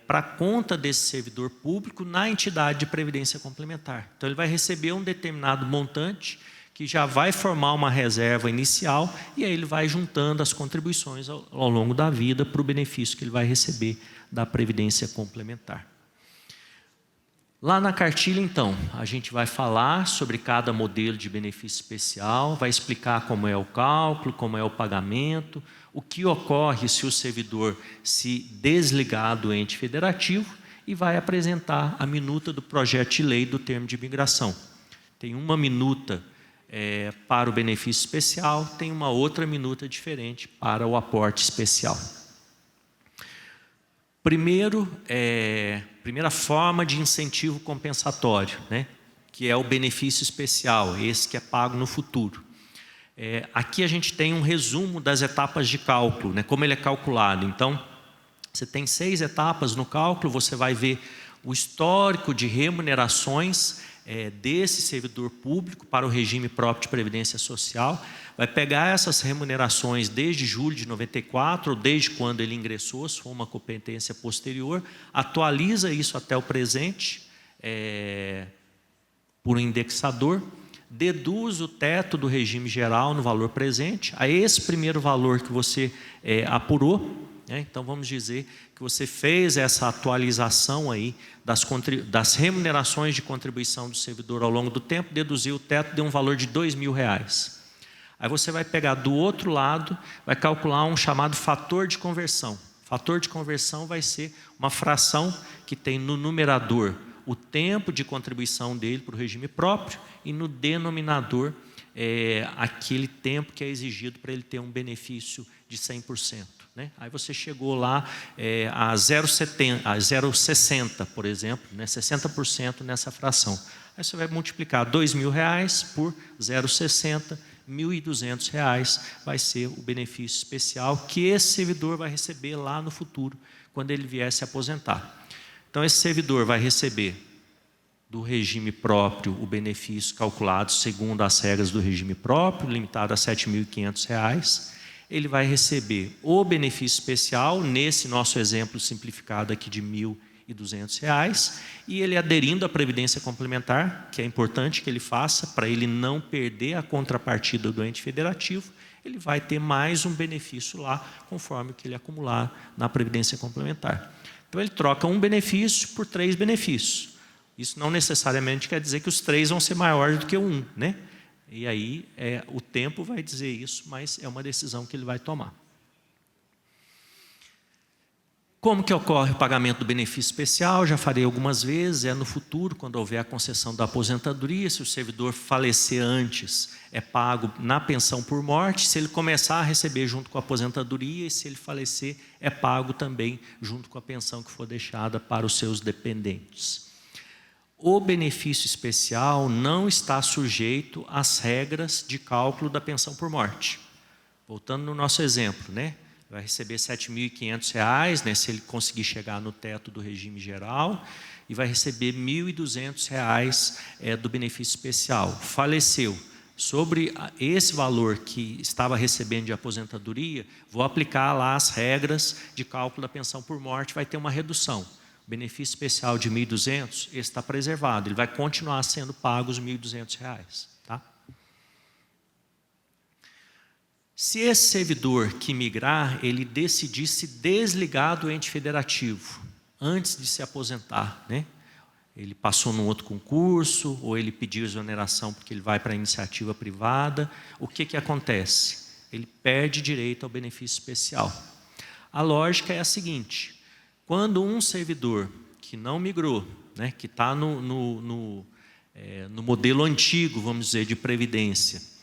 para a conta desse servidor público na entidade de previdência complementar. Então, ele vai receber um determinado montante que já vai formar uma reserva inicial e aí ele vai juntando as contribuições ao longo da vida para o benefício que ele vai receber da previdência complementar. Lá na cartilha, então, a gente vai falar sobre cada modelo de benefício especial, vai explicar como é o cálculo, como é o pagamento, o que ocorre se o servidor se desligar do ente federativo e vai apresentar a minuta do projeto de lei do termo de migração. Tem uma minuta para o benefício especial, tem uma outra minuta diferente para o aporte especial. Primeira forma de incentivo compensatório, né, que é o benefício especial, esse que é pago no futuro. Aqui a gente tem um resumo das etapas de cálculo, né, como ele é calculado. Então, você tem 6 etapas no cálculo, você vai ver o histórico de remunerações desse servidor público para o regime próprio de previdência social, vai pegar essas remunerações desde julho de 94, ou desde quando ele ingressou, se for uma competência posterior, atualiza isso até o presente, por um indexador, deduz o teto do regime geral no valor presente, a esse primeiro valor que você apurou, né? Então vamos dizer que você fez essa atualização aí das remunerações de contribuição do servidor ao longo do tempo, deduziu o teto, deu um valor de R$2.000. Aí você vai pegar do outro lado, vai calcular um chamado fator de conversão. Fator de conversão vai ser uma fração que tem no numerador o tempo de contribuição dele para o regime próprio e no denominador aquele tempo que é exigido para ele ter um benefício de 100%. Né? Aí você chegou lá a 0,60, por exemplo, né? 60% nessa fração. Aí você vai multiplicar R$2.000 por 0,60, R$1.200 vai ser o benefício especial que esse servidor vai receber lá no futuro, quando ele vier se aposentar. Então, esse servidor vai receber do regime próprio o benefício calculado segundo as regras do regime próprio, limitado a R$7.500. Ele vai receber o benefício especial, nesse nosso exemplo simplificado aqui de R$1.200, e ele aderindo à Previdência Complementar, que é importante que ele faça, para ele não perder a contrapartida do ente federativo, ele vai ter mais um benefício lá, conforme o que ele acumular na Previdência Complementar. Então, ele troca um benefício por 3 benefícios. Isso não necessariamente quer dizer que os 3 vão ser maiores do que o 1, né? E aí, o tempo vai dizer isso, mas é uma decisão que ele vai tomar. Como que ocorre o pagamento do benefício especial? Já falei algumas vezes, no futuro, quando houver a concessão da aposentadoria, se o servidor falecer antes, é pago na pensão por morte, se ele começar a receber junto com a aposentadoria, e se ele falecer, é pago também junto com a pensão que for deixada para os seus dependentes. O benefício especial não está sujeito às regras de cálculo da pensão por morte. Voltando no nosso exemplo, né? Vai receber R$7.500, né, se ele conseguir chegar no teto do regime geral, e vai receber R$1.200 do benefício especial. Faleceu. Sobre esse valor que estava recebendo de aposentadoria, vou aplicar lá as regras de cálculo da pensão por morte, vai ter uma redução. O benefício especial de R$1.200, esse está preservado, ele vai continuar sendo pago os R$1.200. Tá? Se esse servidor que migrar, ele decidir se desligar do ente federativo, antes de se aposentar, né? Ele passou num outro concurso, ou ele pediu exoneração porque ele vai para a iniciativa privada, o que acontece? Ele perde direito ao benefício especial. A lógica é a seguinte: quando um servidor que não migrou, né, que está no modelo antigo, vamos dizer, de previdência,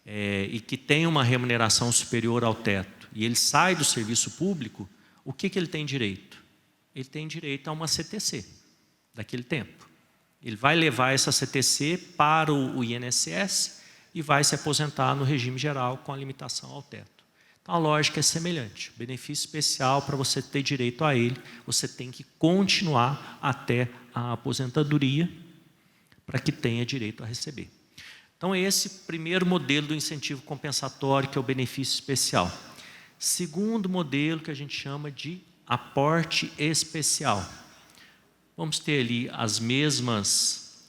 e que tem uma remuneração superior ao teto, e ele sai do serviço público, o que ele tem direito? Ele tem direito a uma CTC, daquele tempo. Ele vai levar essa CTC para o INSS e vai se aposentar no regime geral com a limitação ao teto. Então, a lógica é semelhante. Benefício especial, para você ter direito a ele, você tem que continuar até a aposentadoria para que tenha direito a receber. Então, esse primeiro modelo do incentivo compensatório, que é o benefício especial. Segundo modelo, que a gente chama de aporte especial. Vamos ter ali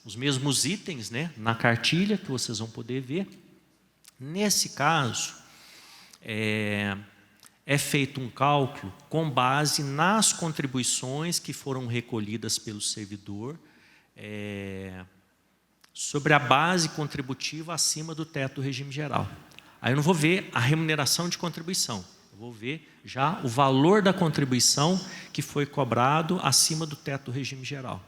os mesmos itens, né, na cartilha, que vocês vão poder ver. Nesse caso, é feito um cálculo com base nas contribuições que foram recolhidas pelo servidor sobre a base contributiva acima do teto do regime geral. Aí eu não vou ver a remuneração de contribuição, eu vou ver já o valor da contribuição que foi cobrado acima do teto do regime geral.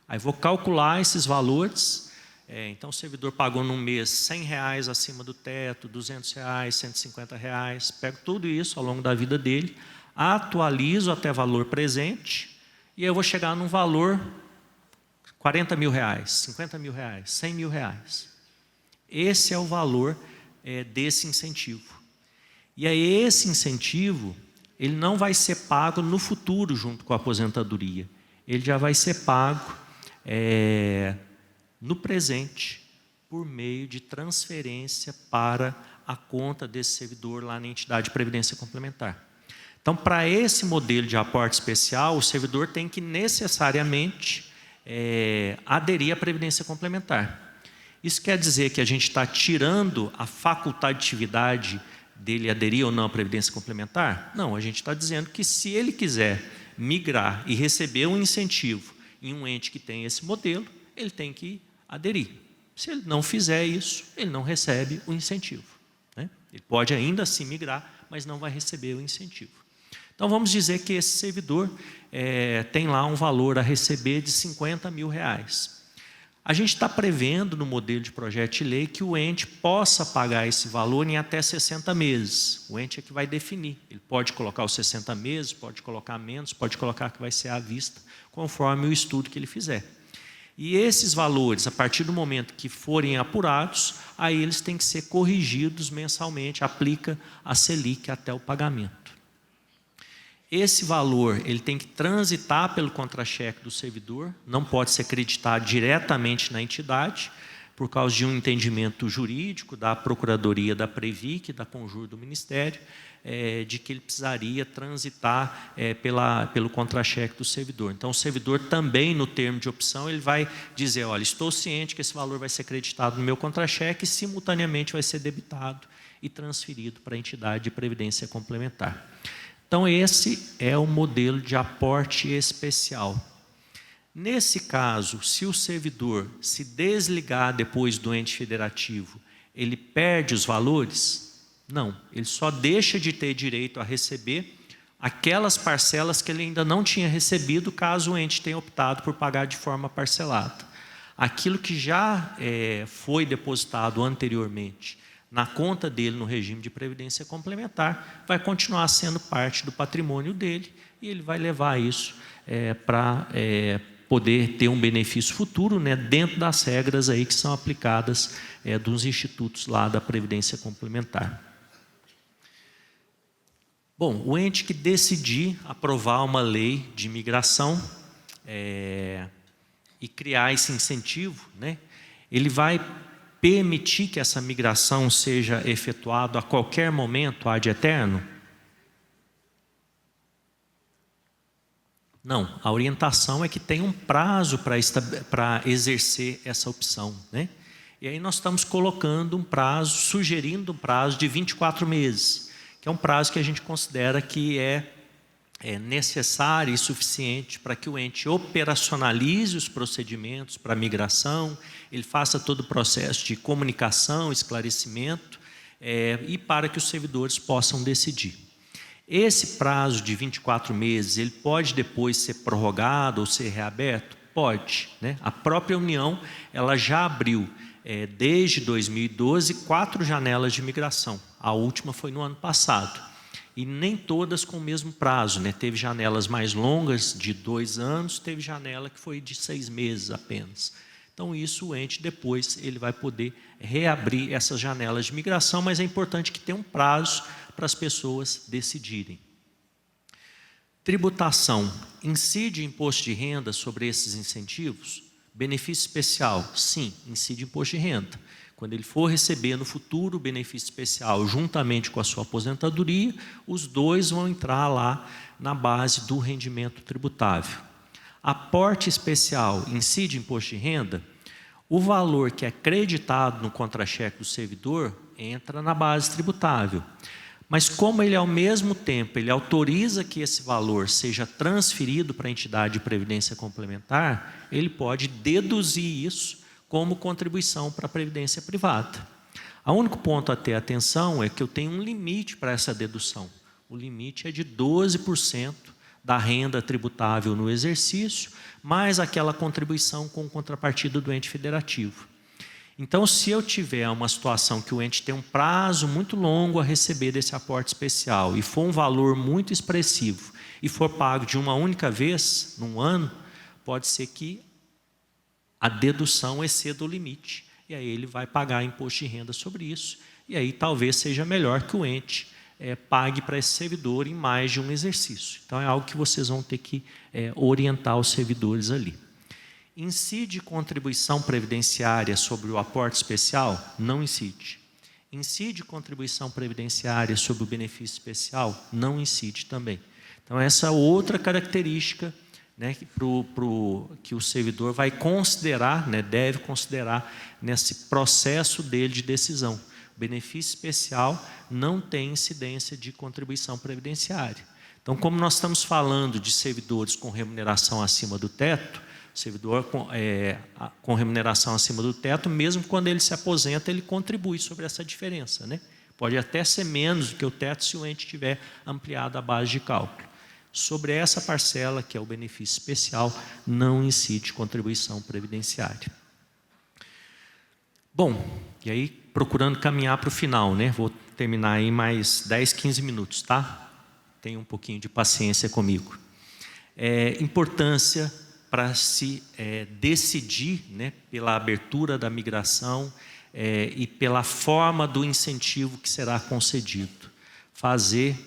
Aí vou calcular esses valores. Então, o servidor pagou num mês R$100 acima do teto, R$200, R$150, pego tudo isso ao longo da vida dele, atualizo até valor presente, e eu vou chegar num valor R$40.000, R$50.000, R$100.000. Esse é o valor desse incentivo. E aí, esse incentivo, ele não vai ser pago no futuro junto com a aposentadoria. Ele já vai ser pago no presente, por meio de transferência para a conta desse servidor lá na entidade de previdência complementar. Então, para esse modelo de aporte especial, o servidor tem que necessariamente aderir à Previdência Complementar. Isso quer dizer que a gente está tirando a facultatividade dele aderir ou não à Previdência Complementar? Não, a gente está dizendo que se ele quiser migrar e receber um incentivo em um ente que tem esse modelo, ele tem que aderir. Se ele não fizer isso, ele não recebe o incentivo, né? Ele pode ainda assim migrar, mas não vai receber o incentivo. Então, vamos dizer que esse servidor tem lá um valor a receber de R$50 mil. A gente está prevendo no modelo de projeto de lei que o ente possa pagar esse valor em até 60 meses. O ente é que vai definir. Ele pode colocar os 60 meses, pode colocar menos, pode colocar que vai ser à vista, conforme o estudo que ele fizer. E esses valores, a partir do momento que forem apurados, aí eles têm que ser corrigidos mensalmente, aplica a Selic até o pagamento. Esse valor ele tem que transitar pelo contra-cheque do servidor, não pode ser creditado diretamente na entidade, por causa de um entendimento jurídico da Procuradoria da Previc, da Conjur do Ministério, de que ele precisaria transitar pelo contra-cheque do servidor. Então, o servidor também, no termo de opção, ele vai dizer, olha, estou ciente que esse valor vai ser creditado no meu contra-cheque e simultaneamente vai ser debitado e transferido para a entidade de previdência complementar. Então, esse é o modelo de aporte especial. Nesse caso, se o servidor se desligar depois do ente federativo, ele perde os valores? Não, ele só deixa de ter direito a receber aquelas parcelas que ele ainda não tinha recebido, caso o ente tenha optado por pagar de forma parcelada. Aquilo que já foi depositado anteriormente na conta dele no regime de previdência complementar, vai continuar sendo parte do patrimônio dele e ele vai levar isso para poder ter um benefício futuro, né, dentro das regras aí que são aplicadas dos institutos lá da previdência complementar. Bom, o ente que decidir aprovar uma lei de migração e criar esse incentivo, né, ele vai permitir que essa migração seja efetuada a qualquer momento, ad eterno? Não, a orientação é que tem um prazo para exercer essa opção, né? E aí nós estamos colocando um prazo, sugerindo um prazo de 24 meses, que é um prazo que a gente considera que é necessário e suficiente para que o ente operacionalize os procedimentos para a migração, ele faça todo o processo de comunicação, esclarecimento, e para que os servidores possam decidir. Esse prazo de 24 meses, ele pode depois ser prorrogado ou ser reaberto? Pode, né? A própria União, ela já abriu, desde 2012, 4 janelas de migração. A última foi no ano passado. E nem todas com o mesmo prazo, né? Teve janelas mais longas, de 2 anos, teve janela que foi de 6 meses apenas. Então, isso o ente depois ele vai poder reabrir essas janelas de migração, mas é importante que tenha um prazo para as pessoas decidirem. Tributação. Incide imposto de renda sobre esses incentivos? Benefício especial? Sim, incide imposto de renda. Quando ele for receber no futuro o benefício especial juntamente com a sua aposentadoria, os dois vão entrar lá na base do rendimento tributável. Aporte especial incide imposto de renda? O valor que é creditado no contra-cheque do servidor entra na base tributável. Mas como ele ao mesmo tempo, ele autoriza que esse valor seja transferido para a entidade de previdência complementar, ele pode deduzir isso como contribuição para a previdência privada. O único ponto a ter atenção é que eu tenho um limite para essa dedução. O limite é de 12% da renda tributável no exercício, mais aquela contribuição com contrapartida do ente federativo. Então, se eu tiver uma situação que o ente tem um prazo muito longo a receber desse aporte especial e for um valor muito expressivo e for pago de uma única vez, num ano, pode ser que a dedução exceda o limite, e aí ele vai pagar imposto de renda sobre isso, e aí talvez seja melhor que o ente pague para esse servidor em mais de um exercício. Então, é algo que vocês vão ter que orientar os servidores ali. Incide contribuição previdenciária sobre o aporte especial? Não incide. Incide contribuição previdenciária sobre o benefício especial? Não incide também. Então, essa outra característica né, que o servidor vai considerar, né, deve considerar nesse processo dele de decisão. O benefício especial não tem incidência de contribuição previdenciária. Então, como nós estamos falando de servidores com remuneração acima do teto, servidor com remuneração acima do teto, mesmo quando ele se aposenta, ele contribui sobre essa diferença, né? Pode até ser menos do que o teto se o ente tiver ampliado a base de cálculo. Sobre essa parcela, que é o benefício especial, não incide contribuição previdenciária. Bom, e aí procurando caminhar para o final, né? Vou terminar aí mais 10, 15 minutos, tá? Tenha um pouquinho de paciência comigo. Importância para se decidir, né, pela abertura da migração e pela forma do incentivo que será concedido. Fazer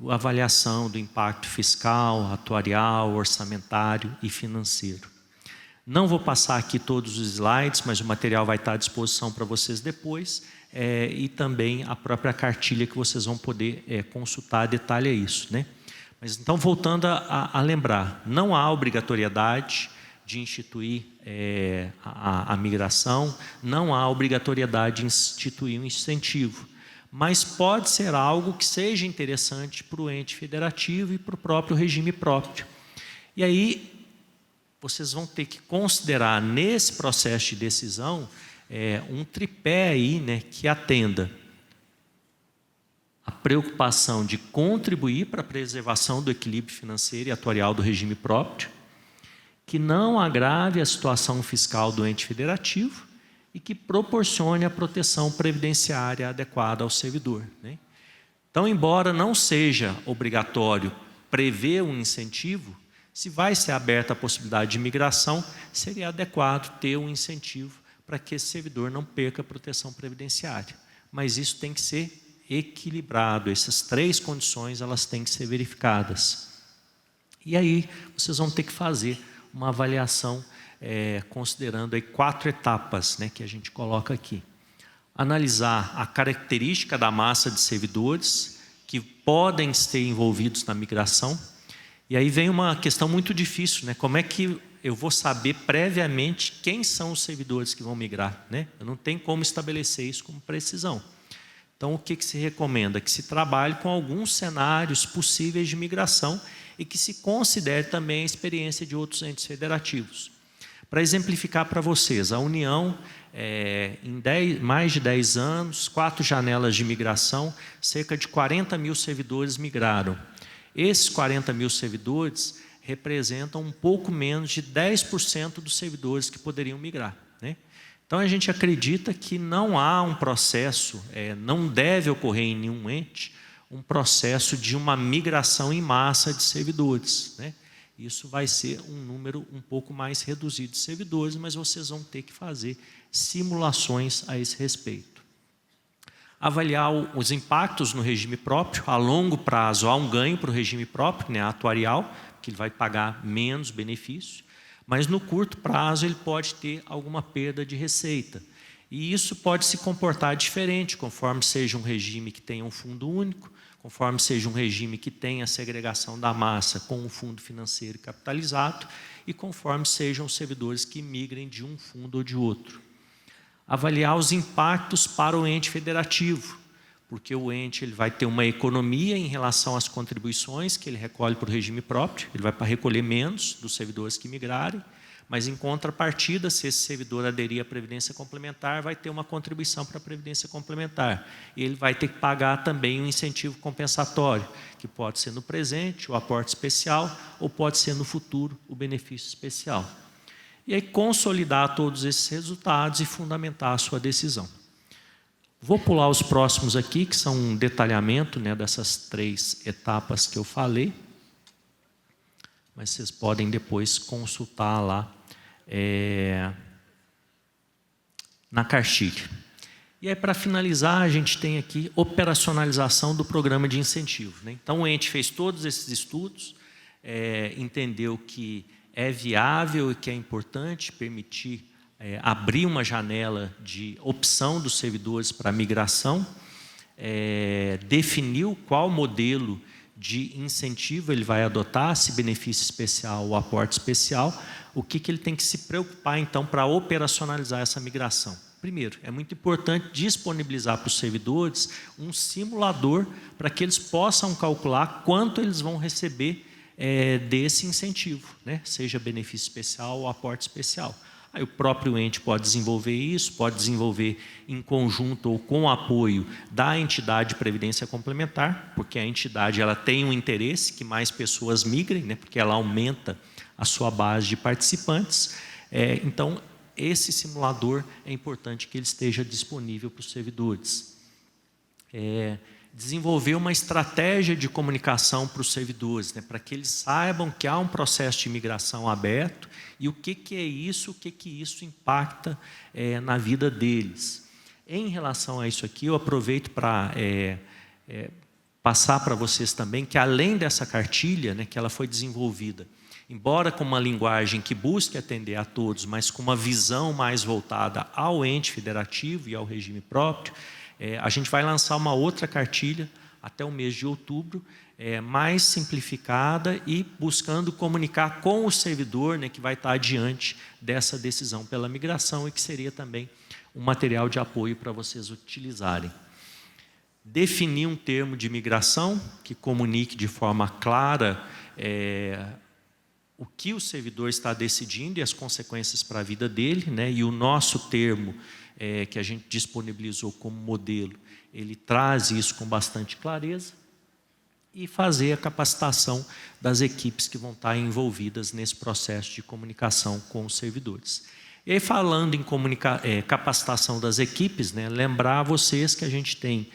a avaliação do impacto fiscal, atuarial, orçamentário e financeiro. Não vou passar aqui todos os slides, mas o material vai estar à disposição para vocês depois, e também a própria cartilha que vocês vão poder consultar, detalha isso, né? Mas então, voltando a lembrar, não há obrigatoriedade de instituir a migração, não há obrigatoriedade de instituir um incentivo, mas pode ser algo que seja interessante para o ente federativo e para o próprio regime próprio. E aí, vocês vão ter que considerar nesse processo de decisão um tripé aí, né, que atenda a preocupação de contribuir para a preservação do equilíbrio financeiro e atuarial do regime próprio, que não agrave a situação fiscal do ente federativo e que proporcione a proteção previdenciária adequada ao servidor, né? Então, embora não seja obrigatório prever um incentivo, se vai ser aberta a possibilidade de migração, seria adequado ter um incentivo para que esse servidor não perca a proteção previdenciária. Mas isso tem que ser equilibrado, essas três condições elas têm que ser verificadas. E aí vocês vão ter que fazer uma avaliação considerando aí 4 etapas, né, que a gente coloca aqui. Analisar a característica da massa de servidores que podem ser envolvidos na migração. E aí vem uma questão muito difícil, né? Como é que eu vou saber previamente quem são os servidores que vão migrar, né? Eu não tenho como estabelecer isso com precisão. Então, o que se recomenda? Que se trabalhe com alguns cenários possíveis de migração e que se considere também a experiência de outros entes federativos. Para exemplificar para vocês, a União, em mais de 10 anos, 4 janelas de migração, cerca de 40 mil servidores migraram. Esses 40 mil servidores representam um pouco menos de 10% dos servidores que poderiam migrar, né? Então, a gente acredita que não há um processo, não deve ocorrer em nenhum ente, um processo de uma migração em massa de servidores, né? Isso vai ser um número um pouco mais reduzido de servidores, mas vocês vão ter que fazer simulações a esse respeito. Avaliar os impactos no regime próprio. A longo prazo há um ganho para o regime próprio, né, atuarial, que ele vai pagar menos benefício, mas no curto prazo ele pode ter alguma perda de receita. E isso pode se comportar diferente, conforme seja um regime que tenha um fundo único, conforme seja um regime que tenha a segregação da massa com um fundo financeiro capitalizado e conforme sejam os servidores que migrem de um fundo ou de outro. Avaliar os impactos para o ente federativo, porque o ente ele vai ter uma economia em relação às contribuições que ele recolhe para o regime próprio, ele vai recolher menos dos servidores que migrarem, mas em contrapartida, se esse servidor aderir à Previdência Complementar, vai ter uma contribuição para a Previdência Complementar. E ele vai ter que pagar também um incentivo compensatório, que pode ser no presente, o aporte especial, ou pode ser no futuro, o benefício especial. E aí consolidar todos esses resultados e fundamentar a sua decisão. Vou pular os próximos aqui, que são um detalhamento, né, dessas 3 etapas que eu falei. Mas vocês podem depois consultar lá na cartilha. E aí, para finalizar, a gente tem aqui operacionalização do programa de incentivo, né? Então, o ente fez todos esses estudos, entendeu que é viável e que é importante permitir abrir uma janela de opção dos servidores para migração, definiu qual modelo de incentivo ele vai adotar, se benefício especial ou aporte especial, o que ele tem que se preocupar, então, para operacionalizar essa migração. Primeiro, é muito importante disponibilizar para os servidores um simulador para que eles possam calcular quanto eles vão receber desse incentivo, né? Seja benefício especial ou aporte especial. Aí o próprio ente pode desenvolver isso, pode desenvolver em conjunto ou com apoio da entidade de previdência complementar, porque a entidade ela tem um interesse que mais pessoas migrem, né? Porque ela aumenta a sua base de participantes. Então, esse simulador é importante que ele esteja disponível para os servidores. Desenvolver uma estratégia de comunicação para os servidores, né, para que eles saibam que há um processo de imigração aberto e o que é isso, o que isso impacta na vida deles. Em relação a isso aqui, eu aproveito para passar para vocês também que, além dessa cartilha, né, que ela foi desenvolvida, embora com uma linguagem que busque atender a todos, mas com uma visão mais voltada ao ente federativo e ao regime próprio, a gente vai lançar uma outra cartilha até o mês de outubro, mais simplificada e buscando comunicar com o servidor, né, que vai estar diante dessa decisão pela migração e que seria também um material de apoio para vocês utilizarem. Definir um termo de migração que comunique de forma clara o que o servidor está decidindo e as consequências para a vida dele, né? E o nosso termo, que a gente disponibilizou como modelo, ele traz isso com bastante clareza, e fazer a capacitação das equipes que vão estar envolvidas nesse processo de comunicação com os servidores. E aí, falando em capacitação das equipes, né? Lembrar a vocês que a gente tem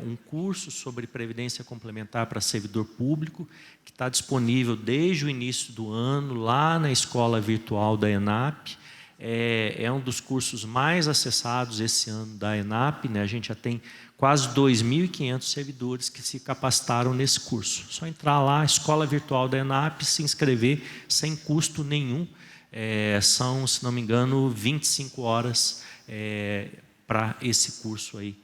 um curso sobre previdência complementar para servidor público, que está disponível desde o início do ano, lá na escola virtual da ENAP. É um dos cursos mais acessados esse ano da ENAP, né? A gente já tem quase 2.500 servidores que se capacitaram nesse curso. Só entrar lá, escola virtual da ENAP, se inscrever sem custo nenhum. São, se não me engano, 25 horas para esse curso aí,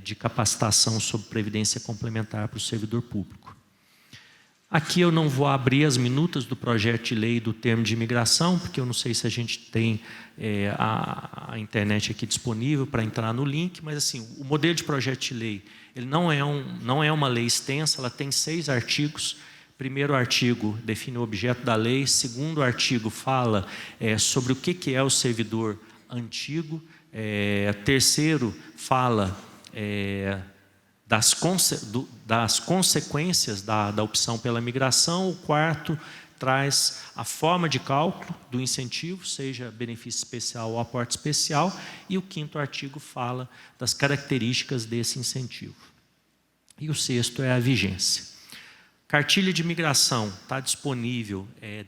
de capacitação sobre previdência complementar para o servidor público. Aqui eu não vou abrir as minutas do projeto de lei do termo de imigração, porque eu não sei se a gente tem a internet aqui disponível para entrar no link, mas assim, o modelo de projeto de lei, ele não é uma lei extensa, ela tem 6 artigos. Primeiro artigo define o objeto da lei, segundo artigo fala sobre o que é o servidor antigo, terceiro fala das consequências da opção pela migração. O quarto traz a forma de cálculo do incentivo, seja benefício especial ou aporte especial, e o quinto artigo fala das características desse incentivo. E o sexto é a vigência. Cartilha de migração está disponível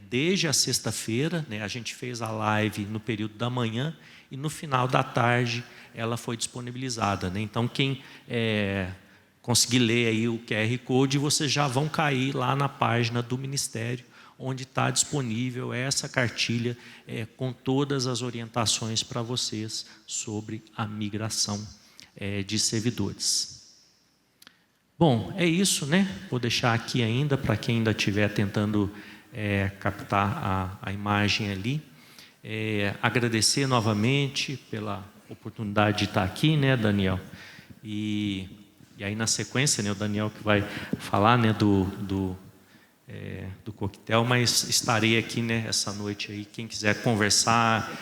desde a sexta-feira, né? A gente fez a live no período da manhã e no final da tarde ela foi disponibilizada, né? Então, quem conseguir ler aí o QR Code, vocês já vão cair lá na página do Ministério, onde está disponível essa cartilha com todas as orientações para vocês sobre a migração de servidores. Bom, é isso, né? Vou deixar aqui ainda, para quem ainda estiver tentando captar a imagem ali. Agradecer novamente pela oportunidade de estar aqui, né, Daniel? E aí, na sequência, né, o Daniel que vai falar, né, do coquetel, mas estarei aqui, né, essa noite aí. Quem quiser conversar,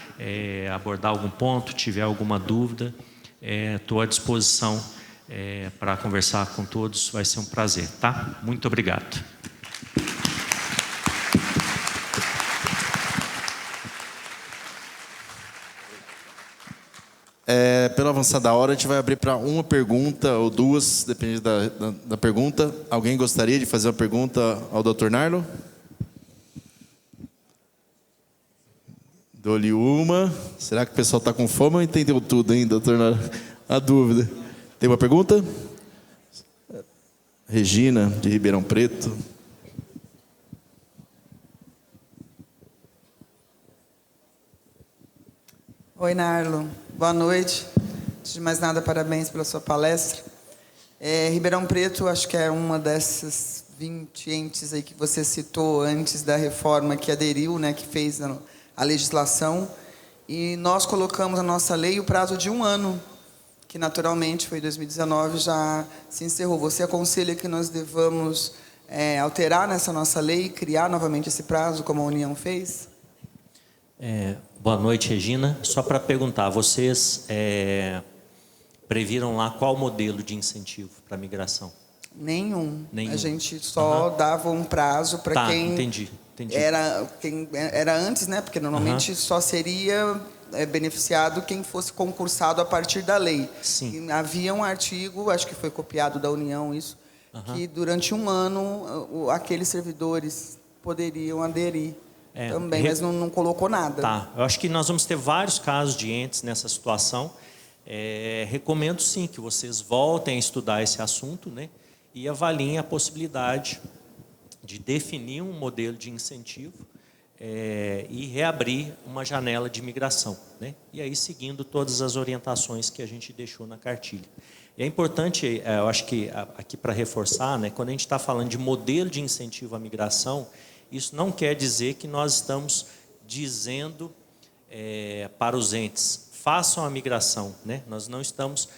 abordar algum ponto, tiver alguma dúvida, estou à disposição para conversar com todos, vai ser um prazer, tá? Muito obrigado. Pelo avançar da hora, a gente vai abrir para uma pergunta ou duas, depende da pergunta. Alguém gostaria de fazer uma pergunta ao Dr. Narlo? Dou-lhe uma. Será que o pessoal está com fome ou entendeu tudo, hein, Dr. Narlo? A dúvida. Tem uma pergunta? Regina, de Ribeirão Preto. Oi, Narlo. Boa noite. Antes de mais nada, parabéns pela sua palestra. Ribeirão Preto, acho que é uma dessas 20 entes aí que você citou antes da reforma que aderiu, né, que fez a legislação. E nós colocamos na nossa lei o prazo de 1 ano, que naturalmente foi 2019, já se encerrou. Você aconselha que nós devamos alterar nessa nossa lei, criar novamente esse prazo, como a União fez? Boa noite, Regina. Só para perguntar, vocês previram lá qual modelo de incentivo para a migração? Nenhum. Nenhum. A gente só dava um prazo para quem... Entendi. Quem era antes, né? Porque normalmente só seria beneficiado quem fosse concursado a partir da lei. Sim. E havia um artigo, acho que foi copiado da União isso, que durante 1 ano aqueles servidores poderiam aderir também, mas não colocou nada. Tá. Eu acho que nós vamos ter vários casos de entes nessa situação. Recomendo sim que vocês voltem a estudar esse assunto, né? E avaliem a possibilidade de definir um modelo de incentivo e reabrir uma janela de migração, né? E aí seguindo todas as orientações que a gente deixou na cartilha. E é importante, eu acho que aqui para reforçar, né, quando a gente está falando de modelo de incentivo à migração, isso não quer dizer que nós estamos dizendo para os entes, façam a migração, né? Nós não estamos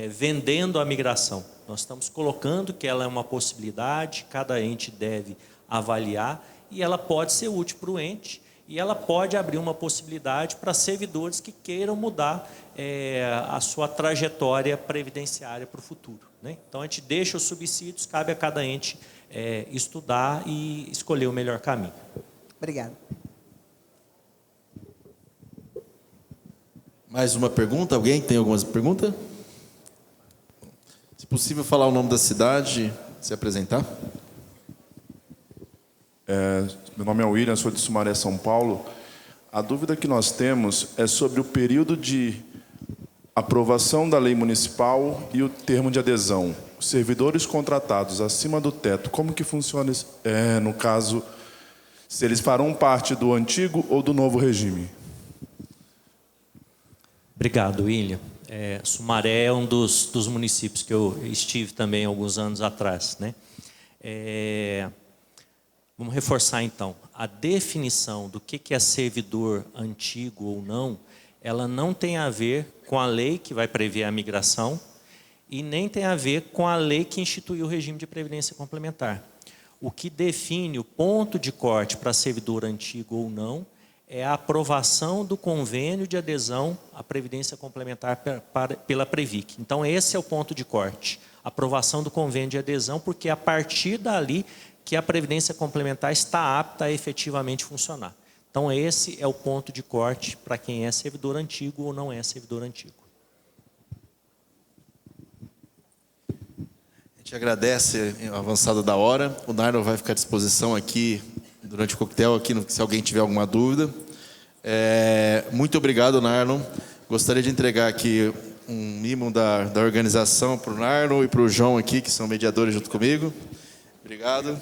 vendendo a migração, nós estamos colocando que ela é uma possibilidade, cada ente deve avaliar e ela pode ser útil para o ente e ela pode abrir uma possibilidade para servidores que queiram mudar a sua trajetória previdenciária para o futuro, né? Então a gente deixa os subsídios, cabe a cada ente estudar e escolher o melhor caminho. Obrigada. Mais uma pergunta? Alguém tem alguma pergunta? Se possível, falar o nome da cidade, se apresentar. Meu nome é William, sou de Sumaré, São Paulo. A dúvida que nós temos é sobre o período de aprovação da lei municipal e o termo de adesão. Os servidores contratados acima do teto, como que funciona isso? No caso, se eles farão parte do antigo ou do novo regime? Obrigado, William. Sumaré é um dos municípios que eu estive também alguns anos atrás, né? Vamos reforçar então. A definição do que é servidor antigo ou não, ela não tem a ver com a lei que vai prever a migração e nem tem a ver com a lei que instituiu o regime de previdência complementar. O que define o ponto de corte para servidor antigo ou não é a aprovação do convênio de adesão à Previdência Complementar pela Previc. Então, esse é o ponto de corte. Aprovação do convênio de adesão, porque é a partir dali que a Previdência Complementar está apta a efetivamente funcionar. Então, esse é o ponto de corte para quem é servidor antigo ou não é servidor antigo. A gente agradece a avançada da hora. O Nardo vai ficar à disposição aqui durante o coquetel, aqui, se alguém tiver alguma dúvida. Muito obrigado, Nardo. Gostaria de entregar aqui um mimo da organização para o Nardo e para o João aqui, que são mediadores junto comigo. Obrigado.